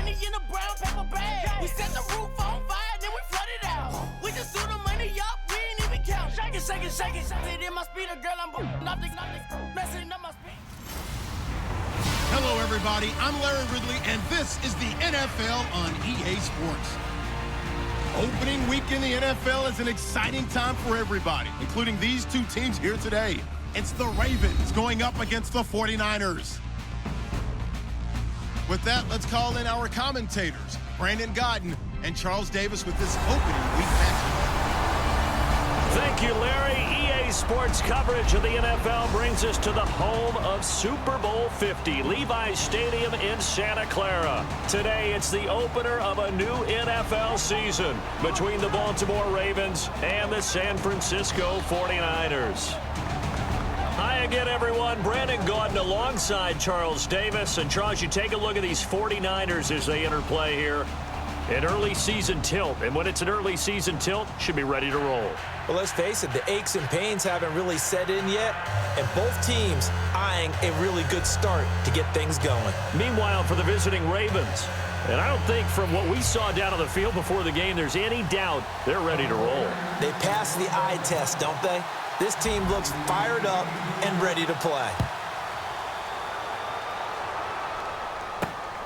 money in a brown paper bag. We set the roof on fire, then we flood it out. We just threw the money up, we ain't even count. Shake it, shake it, shake it. Shake it in my speeder, girl, I'm nothing, messing up my speed. Hello, everybody. I'm Larry Ridley, and this is the NFL on EA Sports. Opening week in the NFL is an exciting time for everybody, including these two teams here today. It's the Ravens going up against the 49ers. With that, let's call in our commentators, Brandon Godden and Charles Davis, with this opening week matchup. Thank you, Larry. EA Sports coverage of the NFL brings us to the home of Super Bowl 50, Levi's Stadium in Santa Clara. Today, it's the opener of a new NFL season between the Baltimore Ravens and the San Francisco 49ers. Hi again, everyone. Brandon Gaudin alongside Charles Davis. And Charles, you take a look at these 49ers as they enter play here. An early season tilt, and when it's an early season tilt, should be ready to roll. Well, let's face it, the aches and pains haven't really set in yet, and both teams eyeing a really good start to get things going. Meanwhile, for the visiting Ravens, and I don't think from what we saw down on the field before the game, there's any doubt they're ready to roll. They passed the eye test, don't they? This team looks fired up and ready to play.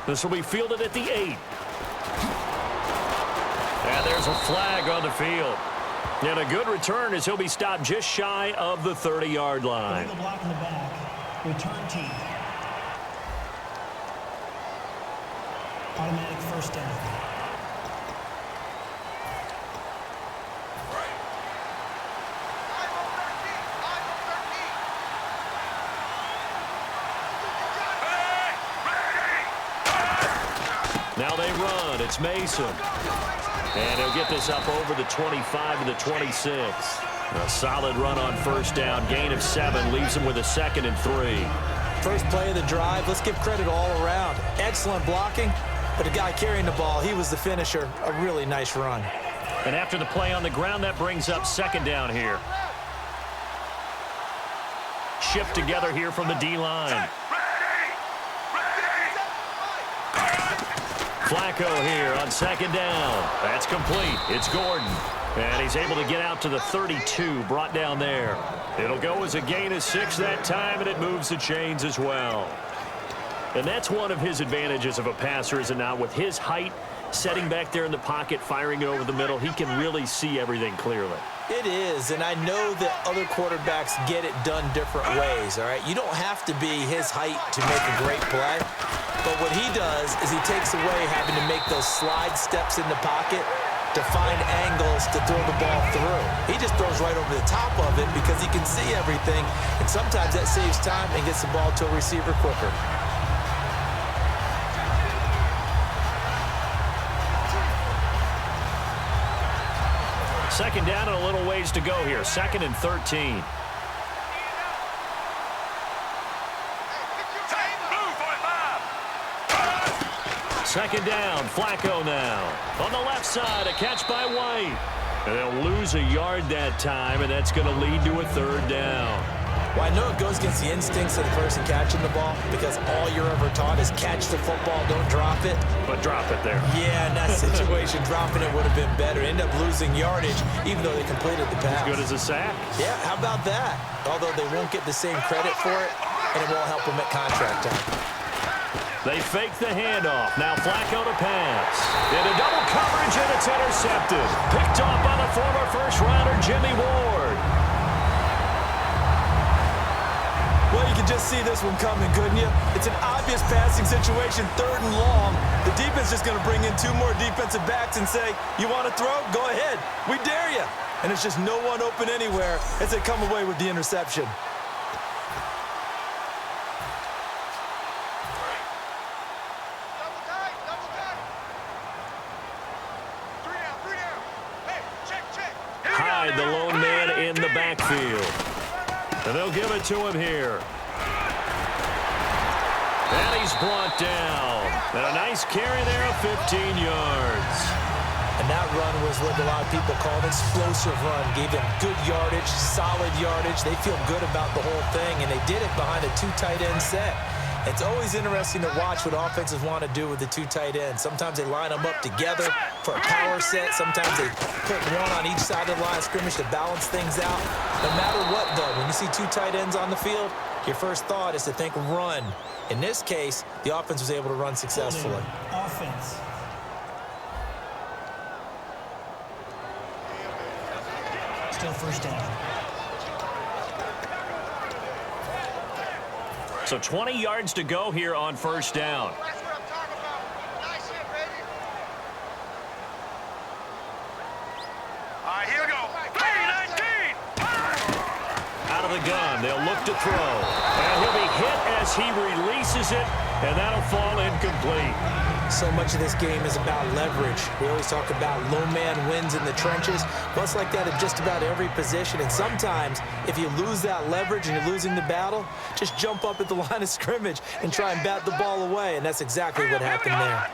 This will be fielded at the 8. And there's a flag on the field. And a good return as he'll be stopped just shy of the 30-yard line. The block in the back. Return team. Automatic first down. Now they run. It's Mason. And he'll get this up over the 25 to the 26. A solid run on first down. Gain of 7 leaves him with a 2nd and 3. First play of the drive. Let's give credit all around. Excellent blocking. But the guy carrying the ball, he was the finisher. A really nice run. And after the play on the ground, that brings up 2nd down here. Shift together here from the D-line. Flacco here on 2nd down. That's complete. It's Gordon. And he's able to get out to the 32, brought down there. It'll go as a gain of 6 that time, and it moves the chains as well. And that's one of his advantages of a passer, is it not? With his height, setting back there in the pocket, firing it over the middle, he can really see everything clearly. It is, and I know that other quarterbacks get it done different ways, all right? You don't have to be his height to make a great play. But what he does is he takes away having to make those slide steps in the pocket to find angles to throw the ball through. He just throws right over the top of it because he can see everything, and sometimes that saves time and gets the ball to a receiver quicker. Second down and a little ways to go here. 2nd and 13. Second down, Flacco now. On the left side, a catch by White. And they'll lose a yard that time, and that's going to lead to a 3rd down. Well, I know it goes against the instincts of the person catching the ball because all you're ever taught is catch the football, don't drop it. But drop it there. Yeah, in that situation, dropping it would have been better. End up losing yardage, even though they completed the pass. As good as a sack. Yeah, how about that? Although they won't get the same credit for it, and it won't help them at contract time. They fake the handoff. Now Flacco to pass. Into double coverage, and it's intercepted. Picked off by the former first-rounder Jimmy Ward. Well, you can just see this one coming, couldn't you? It's an obvious passing situation, 3rd and long. The defense is going to bring in 2 more defensive backs and say, you want to throw? Go ahead. We dare you. And it's just no one open anywhere as they come away with the interception. Hyde, the lone man in the backfield. And they'll give it to him here. And he's brought down. And a nice carry there of 15 yards. And that run was what a lot of people call an explosive run. Gave them good yardage, solid yardage. They feel good about the whole thing, and they did it behind a 2 tight end set. It's always interesting to watch what offenses want to do with the two tight ends. Sometimes they line them up together for a power set. Sometimes they put one on each side of the line of scrimmage to balance things out. No matter what, though, when you see two tight ends on the field, your first thought is to think run. In this case, the offense was able to run successfully. Offense. Still first down. So 20 yards to go here on first down. That's what I'm talking about. Nice hit, baby. All right, here we go. 3-19. Out of the gun, they'll look to throw. And he'll be hit as he releases it, and that'll fall incomplete. So much of this game is about leverage. We always talk about low man wins in the trenches. Well, it's like that at just about every position. And sometimes, if you lose that leverage and you're losing the battle, just jump up at the line of scrimmage and try and bat the ball away. And that's exactly what happened there.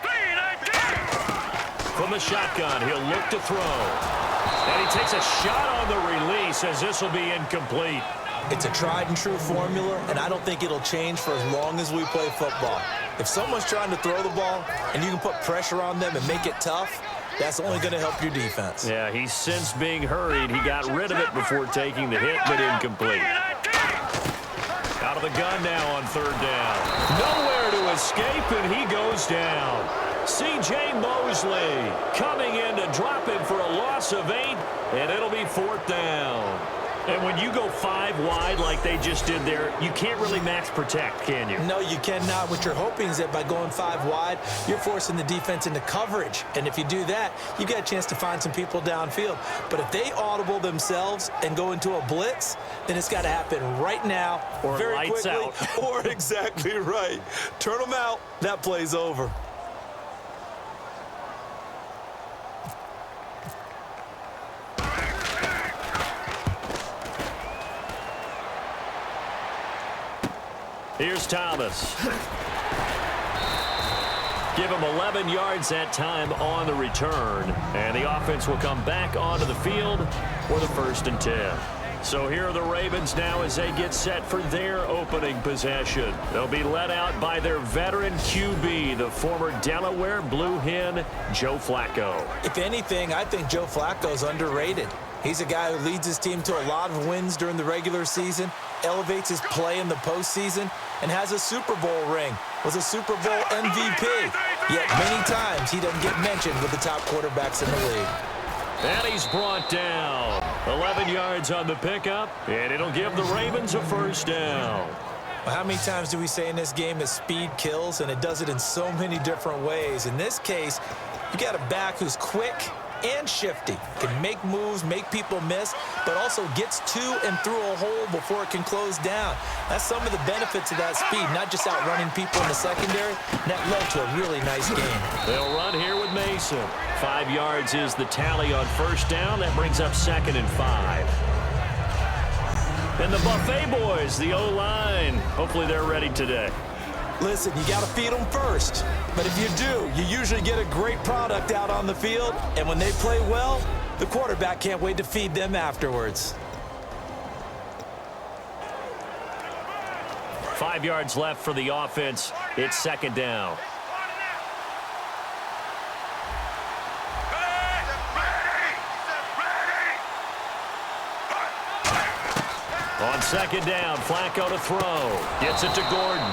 From the shotgun, he'll look to throw. And he takes a shot on the release as this will be incomplete. It's a tried and true formula, and I don't think it'll change for as long as we play football. If someone's trying to throw the ball and you can put pressure on them and make it tough, that's only going to help your defense. Yeah, he's since being hurried. He got rid of it before taking the hit, but incomplete. Out of the gun now on third down. Nowhere to escape, and he goes down. C.J. Mosley coming in to drop him for a loss of 8, and it'll be fourth down. And when you go 5 wide like they just did there, you can't really max protect, can you? No, you cannot. What you're hoping is that by going 5 wide, you're forcing the defense into coverage. And if you do that, you get a chance to find some people downfield. But if they audible themselves and go into a blitz, then it's got to happen right now, or very lights quickly, out. Or exactly right. Turn them out. That play's over. Here's Thomas. Give him 11 yards that time on the return. And the offense will come back onto the field for the 1st and 10. So here are the Ravens now as they get set for their opening possession. They'll be led out by their veteran QB, the former Delaware Blue Hen, Joe Flacco. If anything, I think Joe Flacco's underrated. He's a guy who leads his team to a lot of wins during the regular season, elevates his play in the postseason, and has a Super Bowl ring, was a Super Bowl MVP. Yet many times he doesn't get mentioned with the top quarterbacks in the league. And he's brought down. 11 yards on the pickup, and it'll give the Ravens a first down. Well, how many times do we say in this game that speed kills, and it does it in so many different ways? In this case, you got a back who's quick and shifty, can make moves, make people miss, but also gets to and through a hole before it can close down. That's some of the benefits of that speed, not just outrunning people in the secondary. And that led to a really nice game. They'll run here with Mason. 5 yards is the tally on first down. That brings up 2nd and 5. And the Buffet boys, the O-line, hopefully they're ready today. Listen, you got to feed them first. But if you do, you usually get a great product out on the field. And when they play well, the quarterback can't wait to feed them afterwards. 5 yards left for the offense. It's 2nd down. On 2nd down, Flacco to throw. Gets it to Gordon.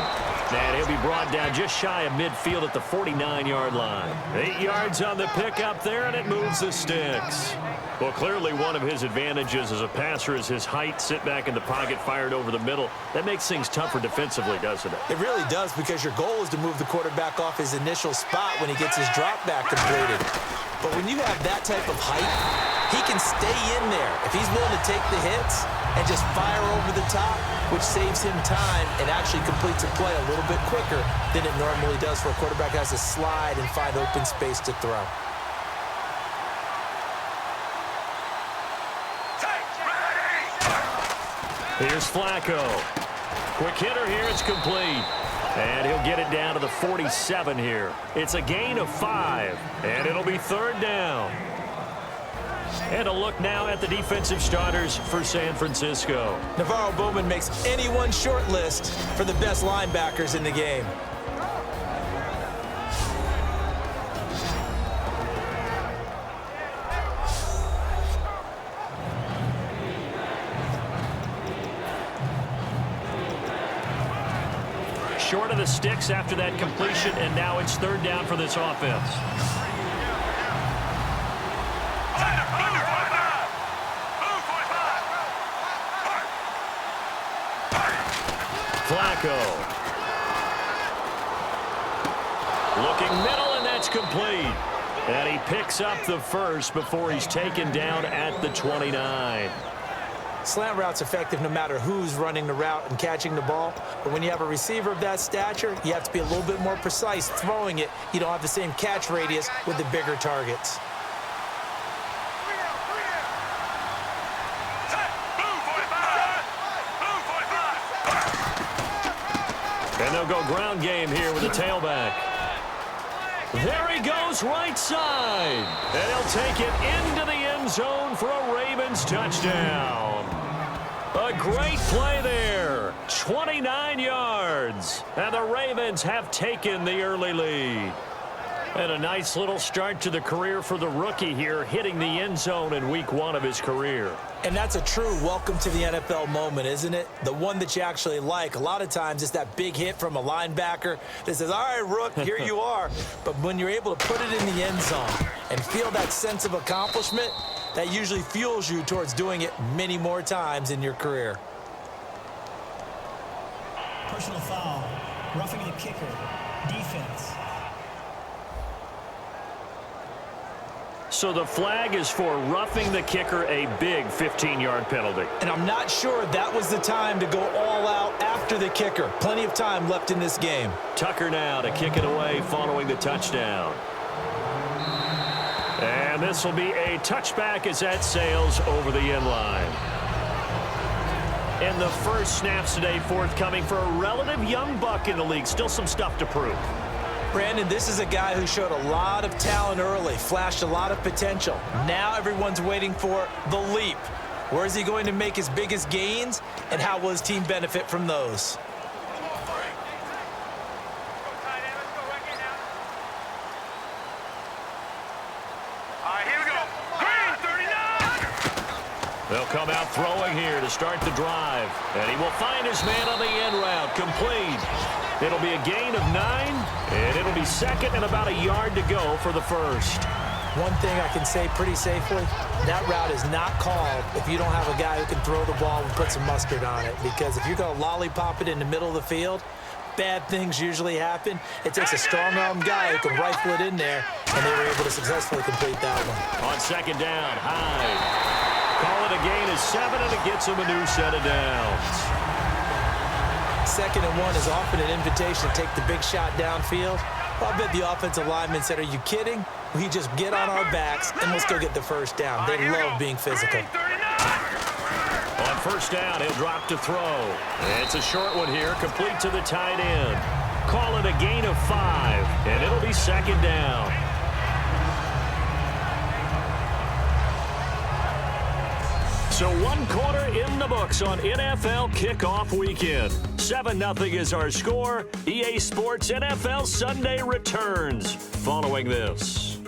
And he'll be brought down just shy of midfield at the 49-yard line. 8 yards on the pickup there, and it moves the sticks. Well, clearly one of his advantages as a passer is his height. Sit back in the pocket, fired over the middle. That makes things tougher defensively, doesn't it? It really does, because your goal is to move the quarterback off his initial spot when he gets his drop back completed. But when you have that type of height, he can stay in there. If he's willing to take the hits and just fire over the top, which saves him time and actually completes a play a little bit quicker than it normally does for a quarterback who has to slide and find open space to throw. Here's Flacco. Quick hitter here, it's complete. And he'll get it down to the 47 here. It's a gain of 5, and it'll be 3rd down. And a look now at the defensive starters for San Francisco. Navarro Bowman makes anyone's short list for the best linebackers in the game. Short of the sticks after that completion, and now it's third down for this offense. Flacco. Looking middle, and that's complete. And he picks up the first before he's taken down at the 29. Slant route's effective no matter who's running the route and catching the ball. But when you have a receiver of that stature, you have to be a little bit more precise throwing it. You don't have the same catch radius with the bigger targets. And they'll go ground game here with the tailback. There he goes, right side. And he'll take it into the end zone for a Ravens touchdown. A great play there. 29 yards. And the Ravens have taken the early lead. And a nice little start to the career for the rookie here, hitting the end zone in week 1 of his career. And that's a true welcome to the NFL moment, isn't it? The one that you actually like. A lot of times it's that big hit from a linebacker that says, all right, Rook, here you are. But when you're able to put it in the end zone and feel that sense of accomplishment, that usually fuels you towards doing it many more times in your career. Personal foul. Roughing the kicker. Defense. So the flag is for roughing the kicker, a big 15-yard penalty. And I'm not sure that was the time to go all out after the kicker. Plenty of time left in this game. Tucker now to kick it away following the touchdown. And this will be a touchback as that sails over the end line. And the first snaps today forthcoming for a relative young buck in the league. Still some stuff to prove. Brandon, this is a guy who showed a lot of talent early, flashed a lot of potential. Now everyone's waiting for the leap. Where is he going to make his biggest gains, and how will his team benefit from those? They'll come out throwing here to start the drive. And he will find his man on the end route. Complete. It'll be a gain of 9, and it'll be second and about a yard to go for the first. One thing I can say pretty safely, that route is not called if you don't have a guy who can throw the ball and put some mustard on it. Because if you're going to lollipop it in the middle of the field, bad things usually happen. It takes a strong-armed guy who can rifle it in there, and they were able to successfully complete that one. On second down, Hyde. Call it a gain of 7, and it gets him a new set of downs. 2nd and 1 is often an invitation to take the big shot downfield. Well, I bet the offensive linemen said, are you kidding? We just get on our backs, and let's go get the first down. They love being physical. On first down, he'll drop to throw. It's a short one here, complete to the tight end. Call it a gain of 5, and it'll be second down. So 1 quarter in the books on NFL kickoff weekend. 7-0 is our score. EA Sports NFL Sunday returns following this.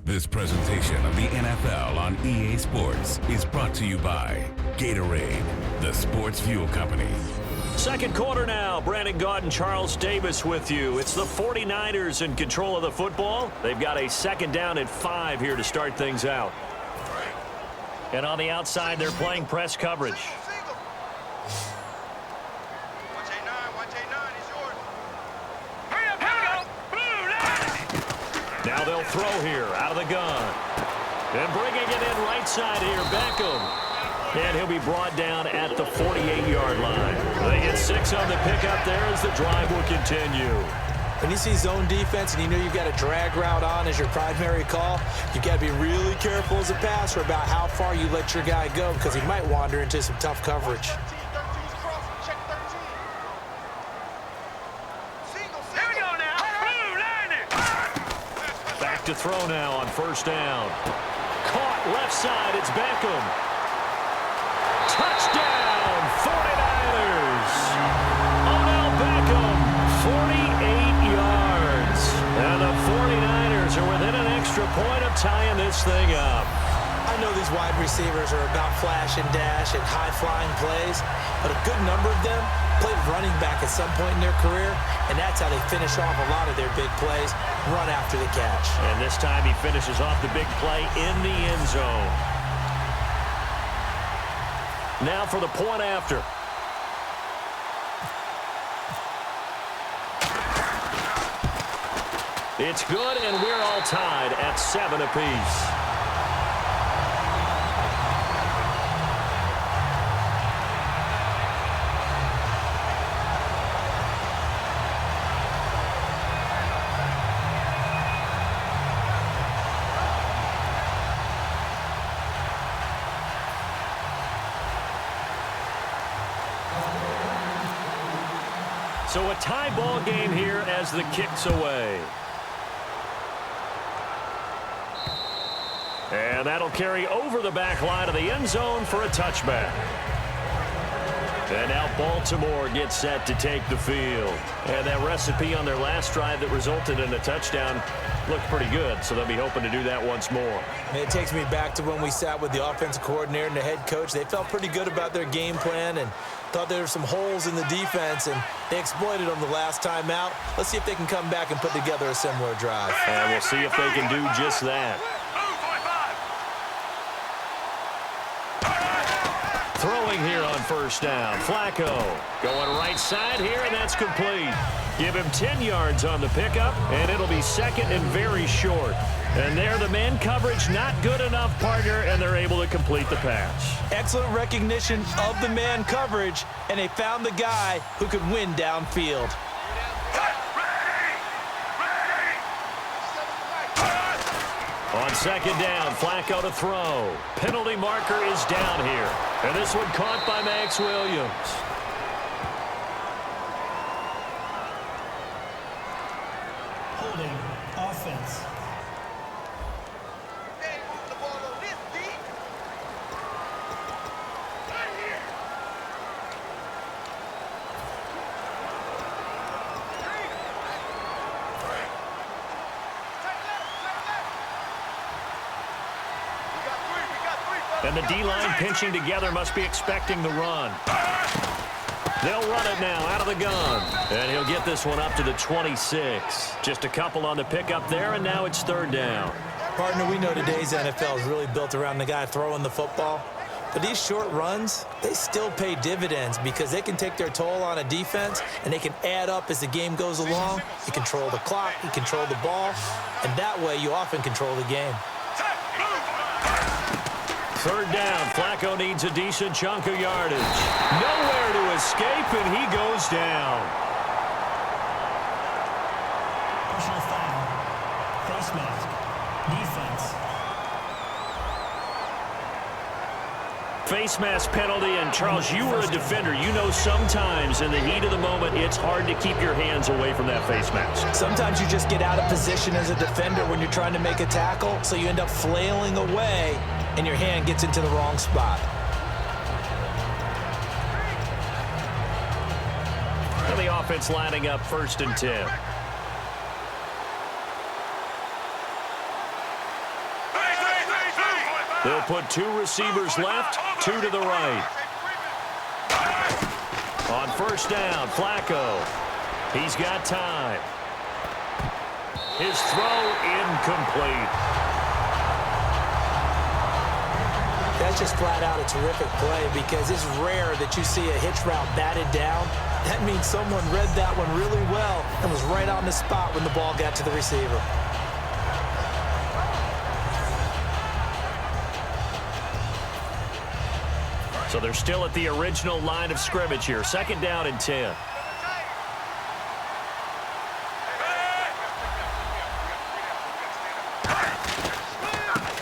This presentation of the NFL on EA Sports is brought to you by Gatorade, the sports fuel company. Second quarter now. Brandon Gaudin, Charles Davis with you. It's the 49ers in control of the football. They've got a second down at 5 here to start things out. And on the outside, they're playing press coverage. Now they'll throw here out of the gun. And bringing it in right side here, Beckham. And he'll be brought down at the 48-yard line. They get 6 on the pickup there as the drive will continue. When you see zone defense and you know you've got a drag route on as your primary call, you've got to be really careful as a passer about how far you let your guy go because he might wander into some tough coverage. Here we go now. Blue line back to throw now on first down. Caught left side. It's Beckham. Touchdown, 49ers. Odell Beckham, 48 yards. And the 49ers are within an extra point of tying this thing up. I know these wide receivers are about flash and dash and high-flying plays, but a good number of them played running back at some point in their career, and that's how they finish off a lot of their big plays, run after the catch. And this time he finishes off the big play in the end zone. Now for the point after. It's good, and we're all tied at 7 apiece. So a tie ball game here as the kick's away. And that'll carry over the back line of the end zone for a touchback. And now Baltimore gets set to take the field. And that recipe on their last drive that resulted in a touchdown looked pretty good, so they'll be hoping to do that once more. And it takes me back to when we sat with the offensive coordinator and the head coach. They felt pretty good about their game plan and thought there were some holes in the defense, and they exploited them the last time out. Let's see if they can come back and put together a similar drive. And we'll see if they can do just that. Throwing here on first down. Flacco going right side here, and that's complete. Give him 10 yards on the pickup, and it'll be second and very short. And there, the man coverage not good enough, partner, and they're able to complete the pass. Excellent recognition of the man coverage, and they found the guy who could win downfield. On second down, Flacco to throw. Penalty marker is down here. And this one caught by Max Williams. Holding offense. And the D-line pinching together must be expecting the run. They'll run it now out of the gun. And he'll get this one up to the 26. Just a couple on the pickup there, and now it's third down. Partner, we know today's NFL is really built around the guy throwing the football. But these short runs, they still pay dividends because they can take their toll on a defense, and they can add up as the game goes along. You control the clock, you control the ball, and that way you often control the game. Third down, Flacco needs a decent chunk of yardage. Nowhere to escape, and he goes down. Personal foul. Face mask. Defense. Face mask penalty, and Charles, you were a defender. You know sometimes in the heat of the moment, it's hard to keep your hands away from that face mask. Sometimes you just get out of position as a defender when you're trying to make a tackle, so you end up flailing away, and your hand gets into the wrong spot. And the offense lining up 1st and 10. They'll put 2 receivers left, 2 to the right. On first down, Flacco. He's got time. His throw incomplete. That's just flat out a terrific play because it's rare that you see a hitch route batted down. That means someone read that one really well and was right on the spot when the ball got to the receiver. So they're still at the original line of scrimmage here. 2nd down and 10.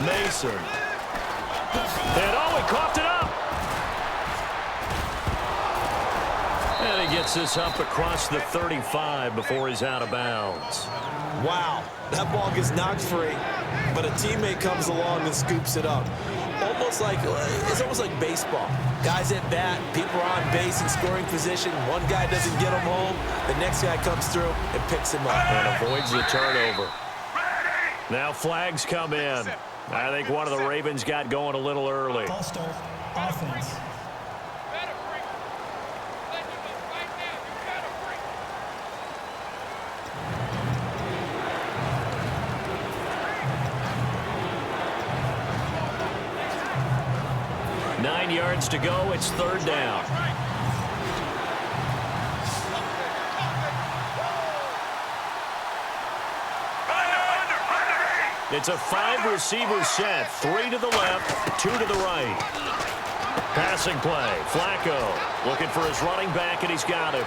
Mason. And he coughed it up. And he gets this up across the 35 before he's out of bounds. Wow, that ball gets knocked free, but a teammate comes along and scoops it up. It's almost like baseball. Guys at bat, people are on base in scoring position. One guy doesn't get him home. The next guy comes through and picks him up. And avoids the turnover. Now flags come in. I think one of the Ravens got going a little early. Ball start, offense. 9 yards to go. It's third down. It's a 5-receiver set. 3 to the left, 2 to the right. Passing play. Flacco looking for his running back, and he's got him.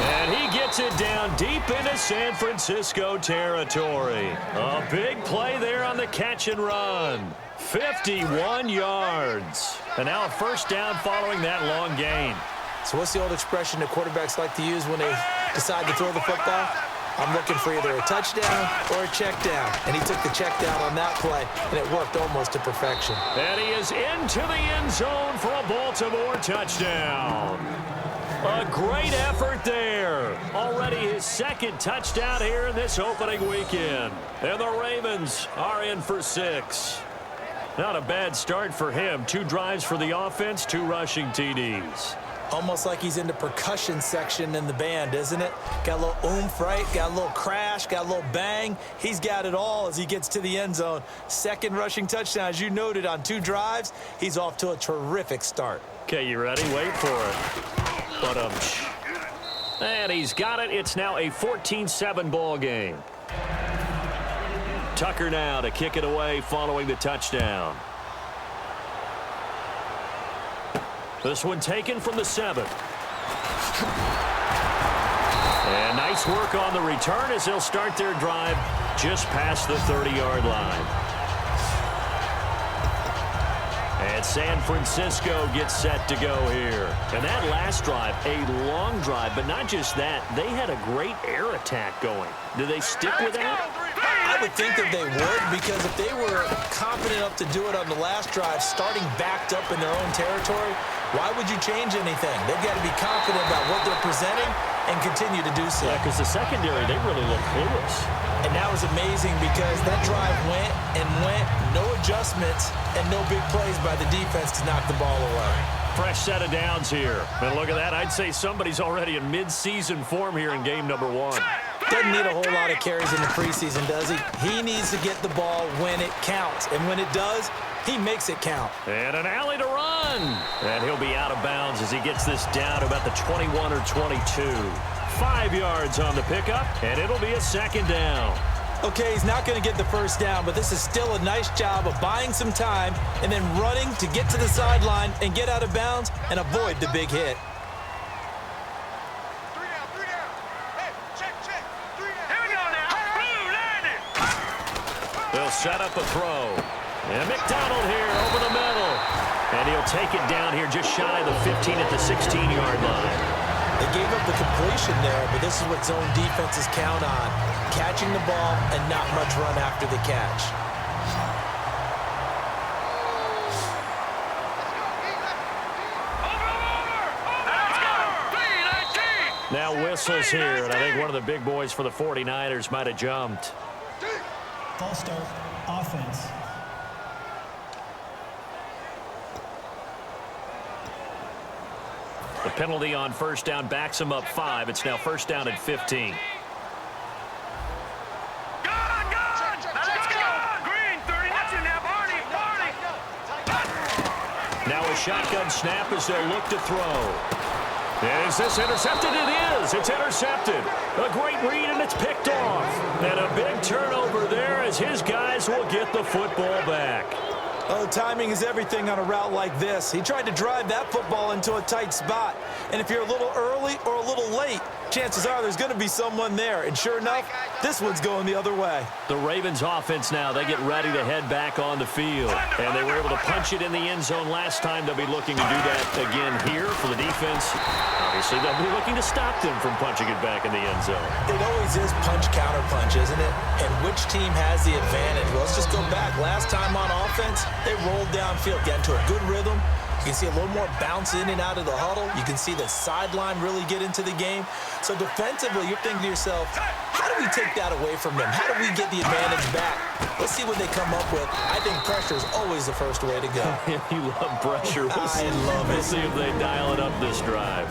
And he gets it down deep into San Francisco territory. A big play there on the catch and run. 51 yards. And now a first down following that long gain. So what's the old expression that quarterbacks like to use when they decide to throw the football? I'm looking for either a touchdown or a check down. And he took the check down on that play, and it worked almost to perfection. And he is into the end zone for a Baltimore touchdown. A great effort there. Already his second touchdown here in this opening weekend. And the Ravens are in for 6. Not a bad start for him. 2 drives for the offense, 2 rushing TDs. Almost like he's in the percussion section in the band, isn't it? Got a little oomph, right? Got a little crash, got a little bang. He's got it all as he gets to the end zone. Second rushing touchdown, as you noted, on 2 drives. He's off to a terrific start. Okay, you ready? Wait for it. And he's got it. It's now a 14-7 ball game. Tucker now to kick it away following the touchdown. This one taken from the 7. And nice work on the return as they'll start their drive just past the 30-yard line. And San Francisco gets set to go here. And that last drive, a long drive, but not just that. They had a great air attack going. Do they stick with that? I would think that they would, because if they were confident enough to do it on the last drive, starting backed up in their own territory, why would you change anything? They've got to be confident about what they're presenting and continue to do so. Yeah, because the secondary, they really look clueless. And that was amazing because that drive went and went, no adjustments, and no big plays by the defense to knock the ball away. Fresh set of downs here. And look at that. I'd say somebody's already in mid-season form here in game number 1. Doesn't need a whole lot of carries in the preseason, does he? He needs to get the ball when it counts. And when it does, he makes it count. And an alley to run. And he'll be out of bounds as he gets this down to about the 21 or 22. 5 yards on the pickup, and it'll be a second down. Okay, he's not going to get the first down, but this is still a nice job of buying some time and then running to get to the sideline and get out of bounds and avoid the big hit. 3 down, 3 down. Hey, check. 3 down. Here we go now. Blue landed. They'll set up a throw. And McDonald here over the middle. And he'll take it down here just shy of the 15 at the 16-yard line. They gave up the completion there, but this is what zone defenses count on. Catching the ball and not much run after the catch. Now whistles here, and I think one of the big boys for the 49ers might have jumped. Ball start, offense. The penalty on first down backs him up 5. It's now first down at 15. Now a shotgun snap as they'll look to throw. Is this intercepted? It is. It's intercepted. A great read, and it's picked off. And a big turnover there as his guys will get the football back. Oh, timing is everything on a route like this. He tried to drive that football into a tight spot. And if you're a little early or a little late, chances are there's going to be someone there. And sure enough, this one's going the other way. The Ravens offense now, they get ready to head back on the field. And they were able to punch it in the end zone last time. They'll be looking to do that again here for the defense. Obviously, they'll be looking to stop them from punching it back in the end zone. It always is punch-counter-punch, isn't it? And which team has the advantage? Well, let's just go back. Last time on offense, they rolled downfield, got into a good rhythm. You can see a little more bounce in and out of the huddle. You can see the sideline really get into the game. So defensively, you're thinking to yourself, how do we take that away from them? How do we get the advantage back? Let's see what they come up with. I think pressure is always the first way to go. You love pressure. I love it. We'll see if they dial it up this drive.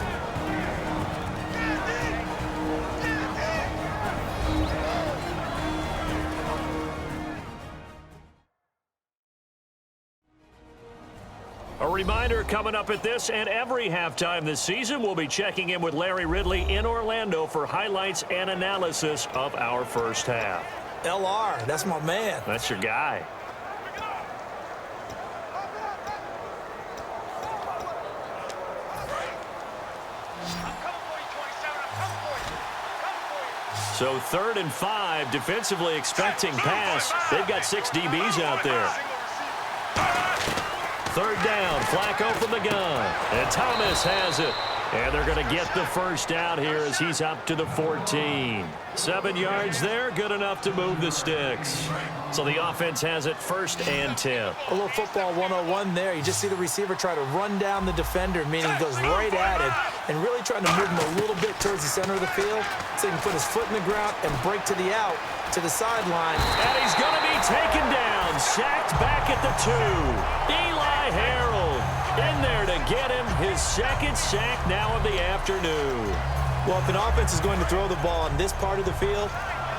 A reminder coming up at this and every halftime this season, we'll be checking in with Larry Ridley in Orlando for highlights and analysis of our first half. LR, that's my man. That's your guy. So 3rd and 5, defensively expecting pass. They've got 6 DBs out there. 3rd down, Flacco from the gun. And Thomas has it. And they're going to get the first down here as he's up to the 14. 7 yards there, good enough to move the sticks. So the offense has it 1st and 10. A little football 101 there. You just see the receiver try to run down the defender, meaning he goes right at it, and really trying to move him a little bit towards the center of the field so he can put his foot in the ground and break to the out, to the sideline. And he's going to be taken down, sacked back at the 2. Eli Harold in there to get him his 2nd sack now of the afternoon. Well, if an offense is going to throw the ball on this part of the field,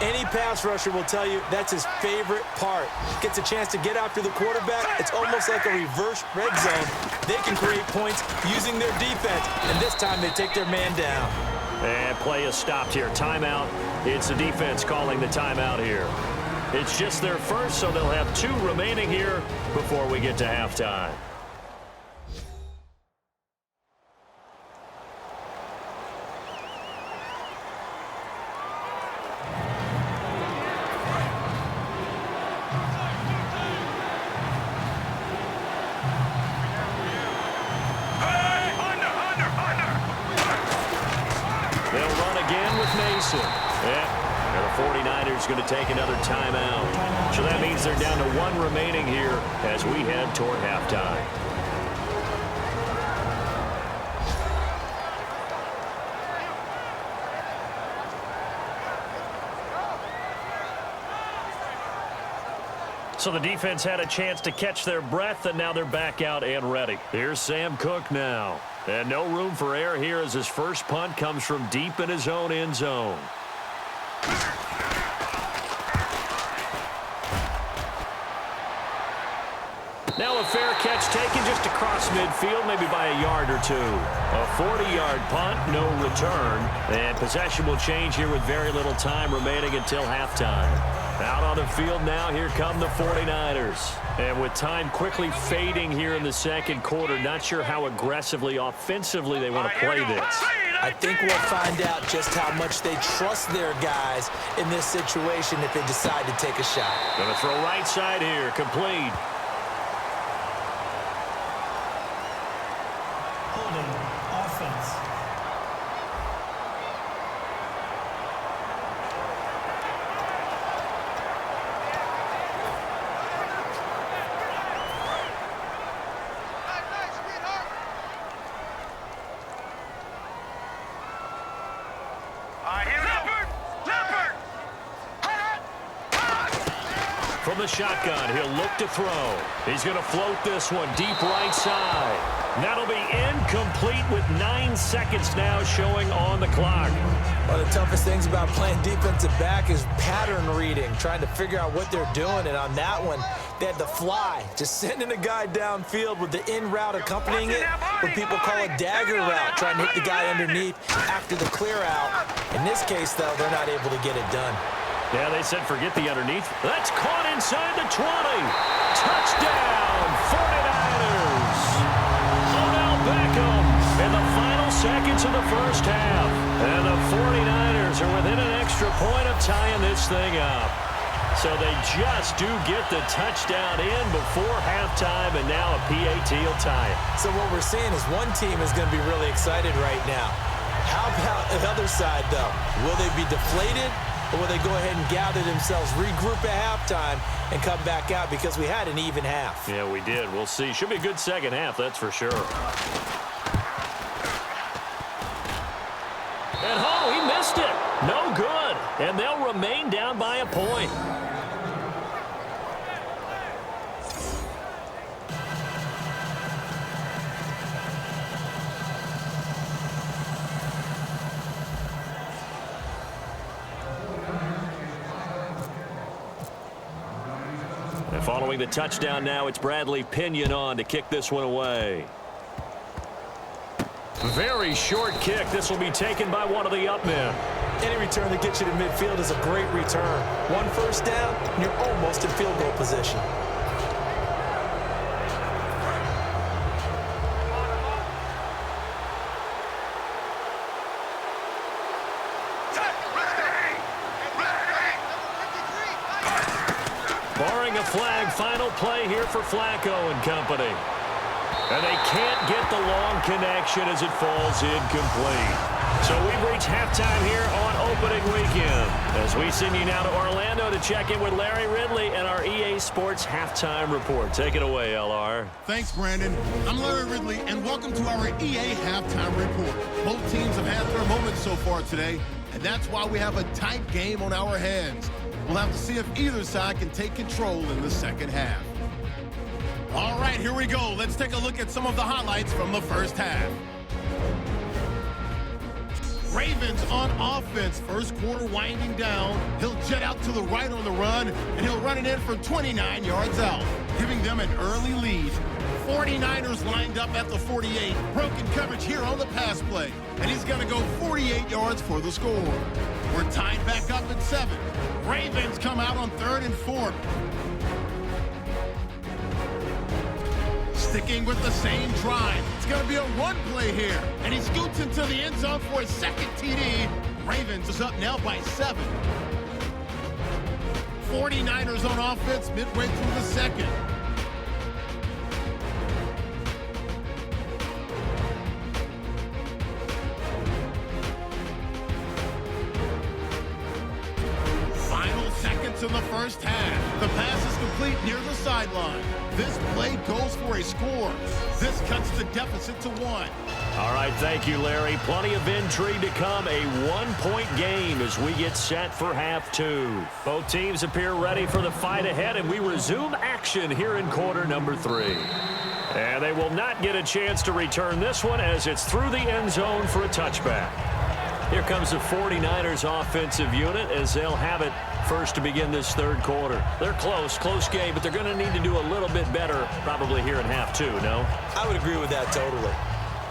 any pass rusher will tell you that's his favorite part. Gets a chance to get after the quarterback. It's almost like a reverse red zone. They can create points using their defense, and this time they take their man down. And play is stopped here. Timeout. It's the defense calling the timeout here. It's just their first, so they'll have 2 remaining here before we get to halftime. And the 49ers going to take another timeout. So that means they're down to 1 remaining here as we head toward halftime. So the defense had a chance to catch their breath, and now they're back out and ready. Here's Sam Cook now. And no room for error here as his first punt comes from deep in his own end zone. Now a fair catch taken just across midfield, maybe by a yard or 2. A 40-yard punt, no return. And possession will change here with very little time remaining until halftime. Out on the field now, here come the 49ers. And with time quickly fading here in the second quarter, not sure how aggressively, offensively they want to play this. I think we'll find out just how much they trust their guys in this situation if they decide to take a shot. Going to throw right side here, complete. Holding offense. From the shotgun, he'll look to throw. He's going to float this one deep right side. That'll be incomplete with 9 seconds now showing on the clock. One of the toughest things about playing defensive back is pattern reading, trying to figure out what they're doing. And on that one, they had the fly, just sending a guy downfield with the in route accompanying it, what people call a dagger route, trying to hit the guy underneath after the clear out. In this case, though, they're not able to get it done. Yeah, they said forget the underneath. That's caught inside the 20. Touchdown, 49ers. Odell Beckham in the final seconds of the first half. And the 49ers are within an extra point of tying this thing up. So they just do get the touchdown in before halftime, and now a PAT will tie it. So what we're seeing is one team is going to be really excited right now. How about the other side, though? Will they be deflated, or will they go ahead and gather themselves, regroup at halftime, and come back out because we had an even half? Yeah, we did. We'll see. Should be a good second half, that's for sure. And oh, he missed it. No good. And they'll remain down by a point. And following the touchdown now, it's Bradley Pinion on to kick this one away. Very short kick. This will be taken by one of the up men. Any return that gets you to midfield is a great return. One first down, and you're almost in field goal position. Barring a flag, final play here for Flacco and company. And they can't get the long connection as it falls incomplete. So we've reached halftime here on opening weekend. As we send you now to Orlando to check in with Larry Ridley and our EA Sports Halftime Report. Take it away, LR. Thanks, Brandon. I'm Larry Ridley, and welcome to our EA Halftime Report. Both teams have had their moments so far today, and that's why we have a tight game on our hands. We'll have to see if either side can take control in the second half. All right, here we go. Let's take a look at some of the highlights from the first half. Ravens on offense. First quarter winding down. He'll jet out to the right on the run, and he'll run it in for 29 yards out, giving them an early lead. 49ers lined up at the 48. Broken coverage here on the pass play, and he's going to go 48 yards for the score. We're tied back up at 7. Ravens come out on 3rd and 4. Sticking with the same drive. It's going to be a run play here. And he scoots into the end zone for his second TD. Ravens is up now by 7. 49ers on offense midway through the second. Final seconds in the first half. The pass is complete near the sideline. This play goes for a score. This cuts the deficit to 1. All right, thank you, Larry. Plenty of intrigue to come. A one-point game as we get set for half 2. Both teams appear ready for the fight ahead, and we resume action here in quarter number 3. And they will not get a chance to return this one as it's through the end zone for a touchback. Here comes the 49ers offensive unit as they'll have it first to begin this third quarter. They're close game, but they're going to need to do a little bit better probably here in half 2, no? I would agree with that totally.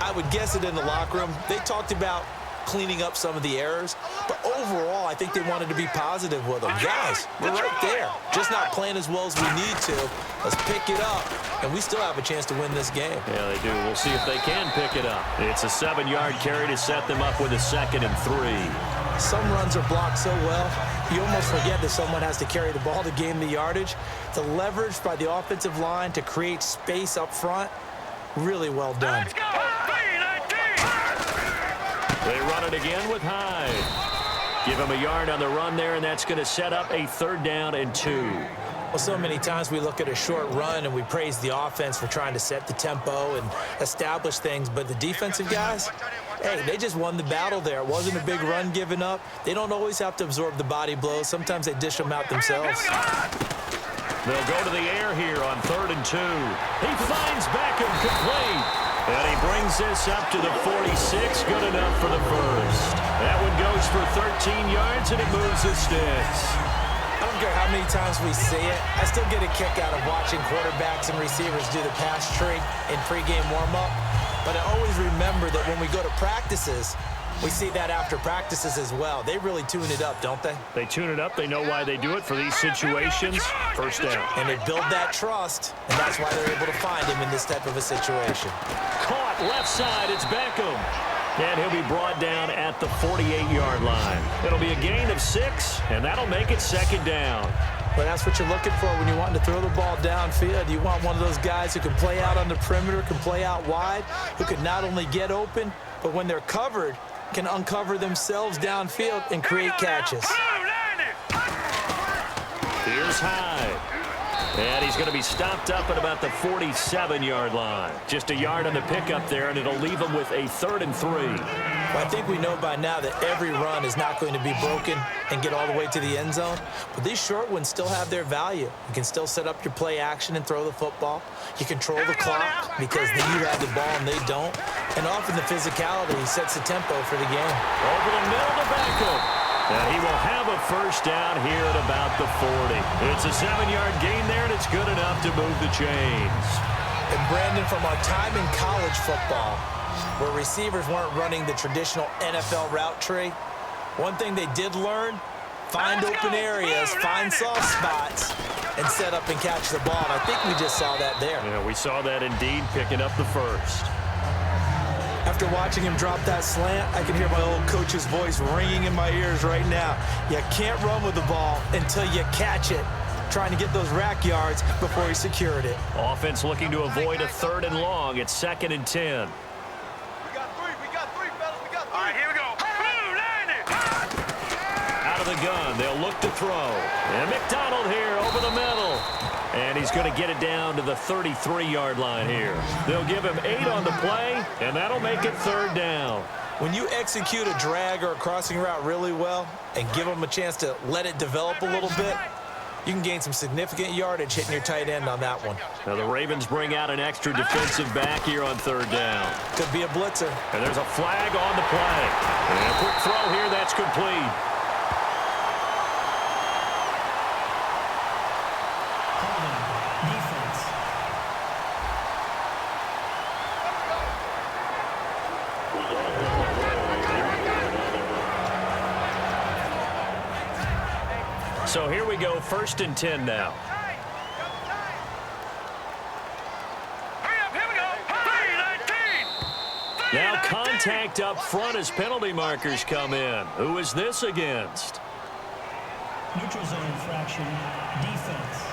I would guess it in the locker room. They talked about cleaning up some of the errors, but overall, I think they wanted to be positive with them. Guys, we're right there. Just not playing as well as we need to. Let's pick it up, and we still have a chance to win this game. Yeah, they do. We'll see if they can pick it up. It's a 7-yard carry to set them up with a 2nd and 3. Some runs are blocked so well, you almost forget that someone has to carry the ball to gain the yardage. The leverage by the offensive line to create space up front, really well done. Let's go! They run it again with Hyde. Give him a yard on the run there, and that's going to set up a 3rd down and 2. Well, so many times we look at a short run and we praise the offense for trying to set the tempo and establish things, but the defensive guys, hey, they just won the battle there. It wasn't a big run given up. They don't always have to absorb the body blows. Sometimes they dish them out themselves. They'll go to the air here on 3rd and 2. He finds Beckham complete. And he brings this up to the 46. Good enough for the first. That one goes for 13 yards, and it moves the sticks. I don't care how many times we see it. I still get a kick out of watching quarterbacks and receivers do the pass tree in pregame warm-up. But I always remember that when we go to practices, We see that after practices as well. They really tune it up, don't they? They tune it up. They know why they do it for these situations. First down. And they build that trust, and that's why they're able to find him in this type of a situation. Caught left side. It's Beckham. And he'll be brought down at the 48-yard line. It'll be a gain of 6, and that'll make it second down. Well, that's what you're looking for when you want to throw the ball downfield. You want one of those guys who can play out on the perimeter, can play out wide, who can not only get open, but when they're covered, can uncover themselves downfield and create catches. Here's Hyde. And he's going to be stopped up at about the 47-yard line. Just a yard on the pickup there, and it'll leave him with a 3rd and 3. Well, I think we know by now that every run is not going to be broken and get all the way to the end zone. But these short ones still have their value. You can still set up your play action and throw the football. You control the clock because you have the ball and they don't. And often the physicality sets the tempo for the game. Over the middle to Beckham. And he will have a first down here at about the 40. It's a 7-yard gain there, and it's good enough to move the chains. And Brandon, from our time in college football, where receivers weren't running the traditional NFL route tree, one thing they did learn, find open areas, find soft spots, and set up and catch the ball. And I think we just saw that there. Yeah, we saw that indeed, picking up the first. After watching him drop that slant, I can hear my old coach's voice ringing in my ears right now. You can't run with the ball until you catch it, trying to get those rack yards before he secured it. Offense looking to avoid a 3rd and long. It's 2nd and 10. We got three, fellas. We got 3. All right, here we go. Out of the gun, they'll look to throw. And McDonald here over the middle. And he's going to get it down to the 33-yard line here. They'll give him 8 on the play, and that'll make it 3rd down. When you execute a drag or a crossing route really well and give them a chance to let it develop a little bit, you can gain some significant yardage hitting your tight end on that one. Now the Ravens bring out an extra defensive back here on 3rd down. Could be a blitzer. And there's a flag on the play. And a quick throw here, that's complete. So here we go, 1st and 10 now. Now contact up front as penalty markers come in. Who is this against? Neutral zone infraction, defense.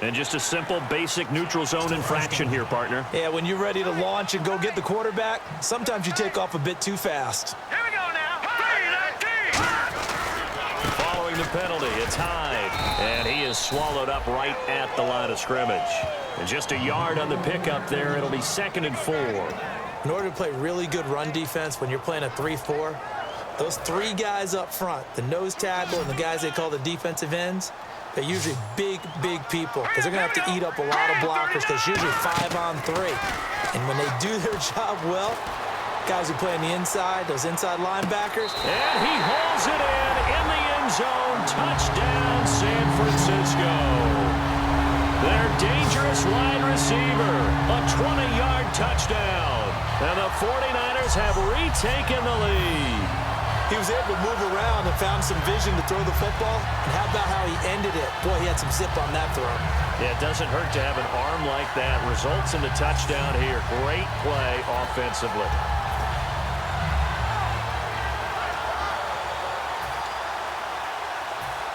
And just a simple, basic neutral zone infraction here, partner. Yeah, when you're ready to launch and go get the quarterback, sometimes you take off a bit too fast. Here we go now. Following the penalty, it's Hyde. And he is swallowed up right at the line of scrimmage. And just a yard on the pickup there. It'll be 2nd and 4. In order to play really good run defense when you're playing a 3-4, those 3 guys up front, the nose tackle and the guys they call the defensive ends, they're usually big people because they're going to have to eat up a lot of blockers because usually 5 on 3. And when they do their job well, guys who play on the inside, those inside linebackers. And he hauls it in the end zone. Touchdown, San Francisco. Their dangerous wide receiver, a 20-yard touchdown. And the 49ers have retaken the lead. He was able to move around and found some vision to throw the football. And how about how he ended it? Boy, he had some zip on that throw. Yeah, it doesn't hurt to have an arm like that. Results in the touchdown here. Great play offensively.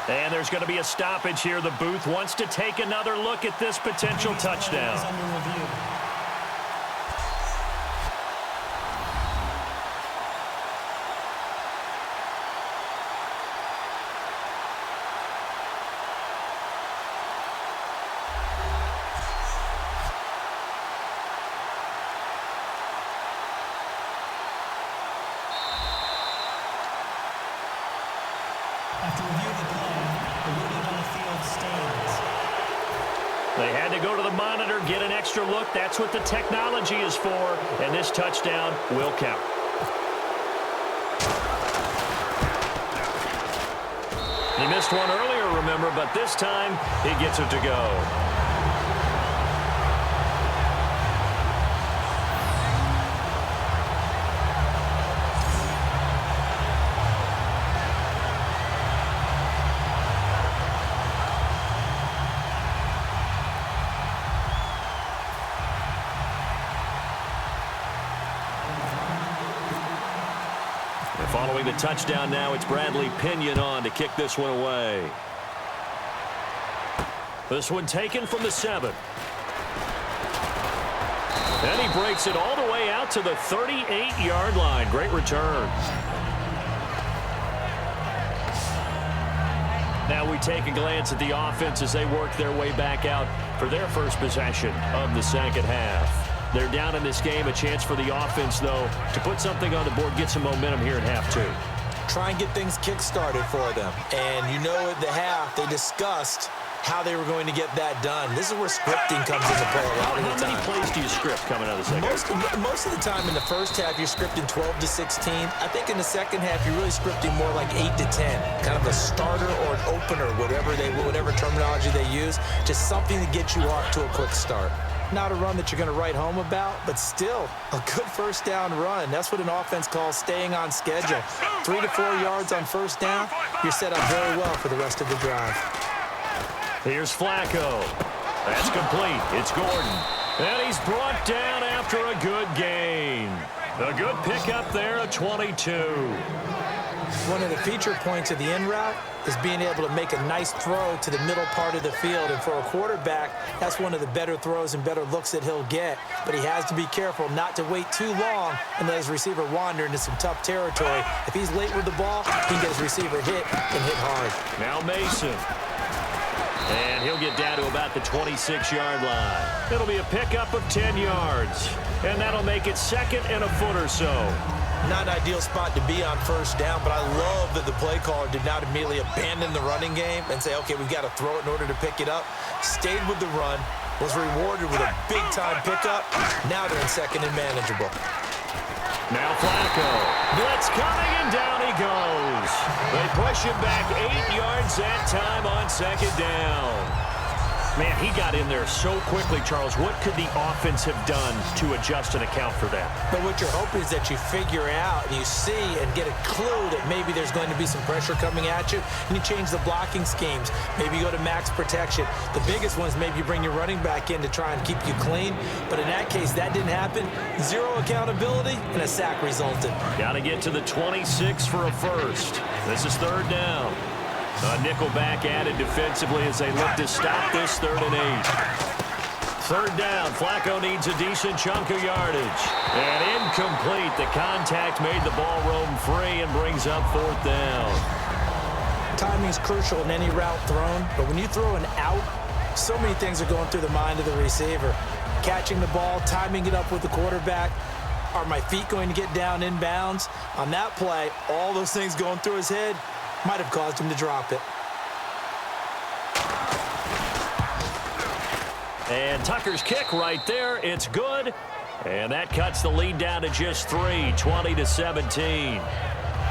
And there's going to be a stoppage here. The booth wants to take another look at this potential touchdown. After review of the play, the ruling on the field stands. They had to go to the monitor, get an extra look. That's what the technology is for, and this touchdown will count. He missed one earlier, remember, but this time he gets it to go. Following the touchdown now, it's Bradley Pinion on to kick this one away. This one taken from the 7. And he breaks it all the way out to the 38-yard line. Great return. Now we take a glance at the offense as they work their way back out for their first possession of the second half. They're down in this game. A chance for the offense, though, to put something on the board, get some momentum here in half 2. Try and get things kick-started for them. And you know at the half, they discussed how they were going to get that done. This is where scripting comes into play a lot of the time. How many plays do you script coming out of the second half? Most of the time in the first half, you're scripting 12 to 16. I think in the second half, you're really scripting more like 8 to 10. Kind of a starter or an opener, whatever terminology they use. Just something to get you off to a quick start. Not a run that you're going to write home about, but still a good first down run. That's what an offense calls staying on schedule. 3 to 4 yards on first down, you're set up very well for the rest of the drive. Here's Flacco. That's complete. It's Gordon. And he's brought down after a good gain. A good pickup there at 22. One of the feature points of the in route is being able to make a nice throw to the middle part of the field. And for a quarterback, that's one of the better throws and better looks that he'll get. But he has to be careful not to wait too long and let his receiver wander into some tough territory. If he's late with the ball, he can get his receiver hit and hit hard. Now Mason. And he'll get down to about the 26-yard line. It'll be a pickup of 10 yards. And that'll make it second and a foot or so. Not an ideal spot to be on first down, but I love that the play caller did not immediately abandon the running game and say, okay, we've got to throw it in order to pick it up. Stayed with the run, was rewarded with a big-time pickup. Now they're in second and manageable. Now Flacco. Blitz coming, and down he goes. They push him back 8 yards that time on second down. Man, he got in there so quickly, Charles. What could the offense have done to adjust and account for that? But what you're hoping is that you figure out and you see and get a clue that maybe there's going to be some pressure coming at you, and you change the blocking schemes. Maybe you go to max protection. The biggest one is maybe you bring your running back in to try and keep you clean. But in that case, that didn't happen. Zero accountability, and a sack resulted. Got to get to the 26 for a first. This is third down. A nickel back added defensively as they look to stop this 3rd and 8. Third down. Flacco needs a decent chunk of yardage. And incomplete. The contact made the ball roam free and brings up 4th down. Timing is crucial in any route thrown, but when you throw an out, so many things are going through the mind of the receiver. Catching the ball, timing it up with the quarterback. Are my feet going to get down inbounds? On that play, all those things going through his head might have caused him to drop it. And Tucker's kick right there. It's good. And that cuts the lead down to just 3, 20-17.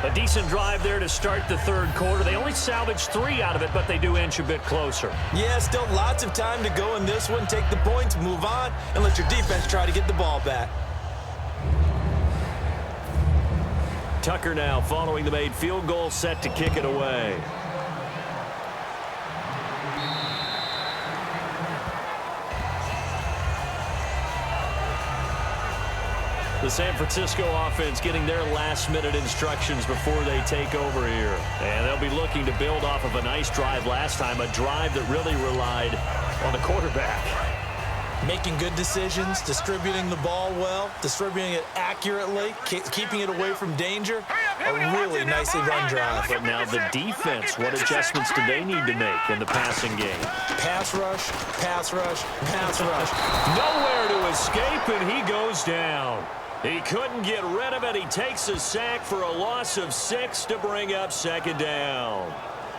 A decent drive there to start the third quarter. They only salvaged 3 out of it, but they do inch a bit closer. Yeah, still lots of time to go in this one. Take the points, move on, and let your defense try to get the ball back. Tucker now following the made field goal, set to kick it away. The San Francisco offense getting their last-minute instructions before they take over here. And they'll be looking to build off of a nice drive last time, a drive that really relied on the quarterback. Making good decisions, distributing the ball well, distributing it accurately, keeping it away from danger. A really nicely run drive. But now the defense, what adjustments do they need to make in the passing game? Pass rush, pass rush, pass rush. Nowhere to escape, and he goes down. He couldn't get rid of it. He takes a sack for a loss of 6 to bring up second down.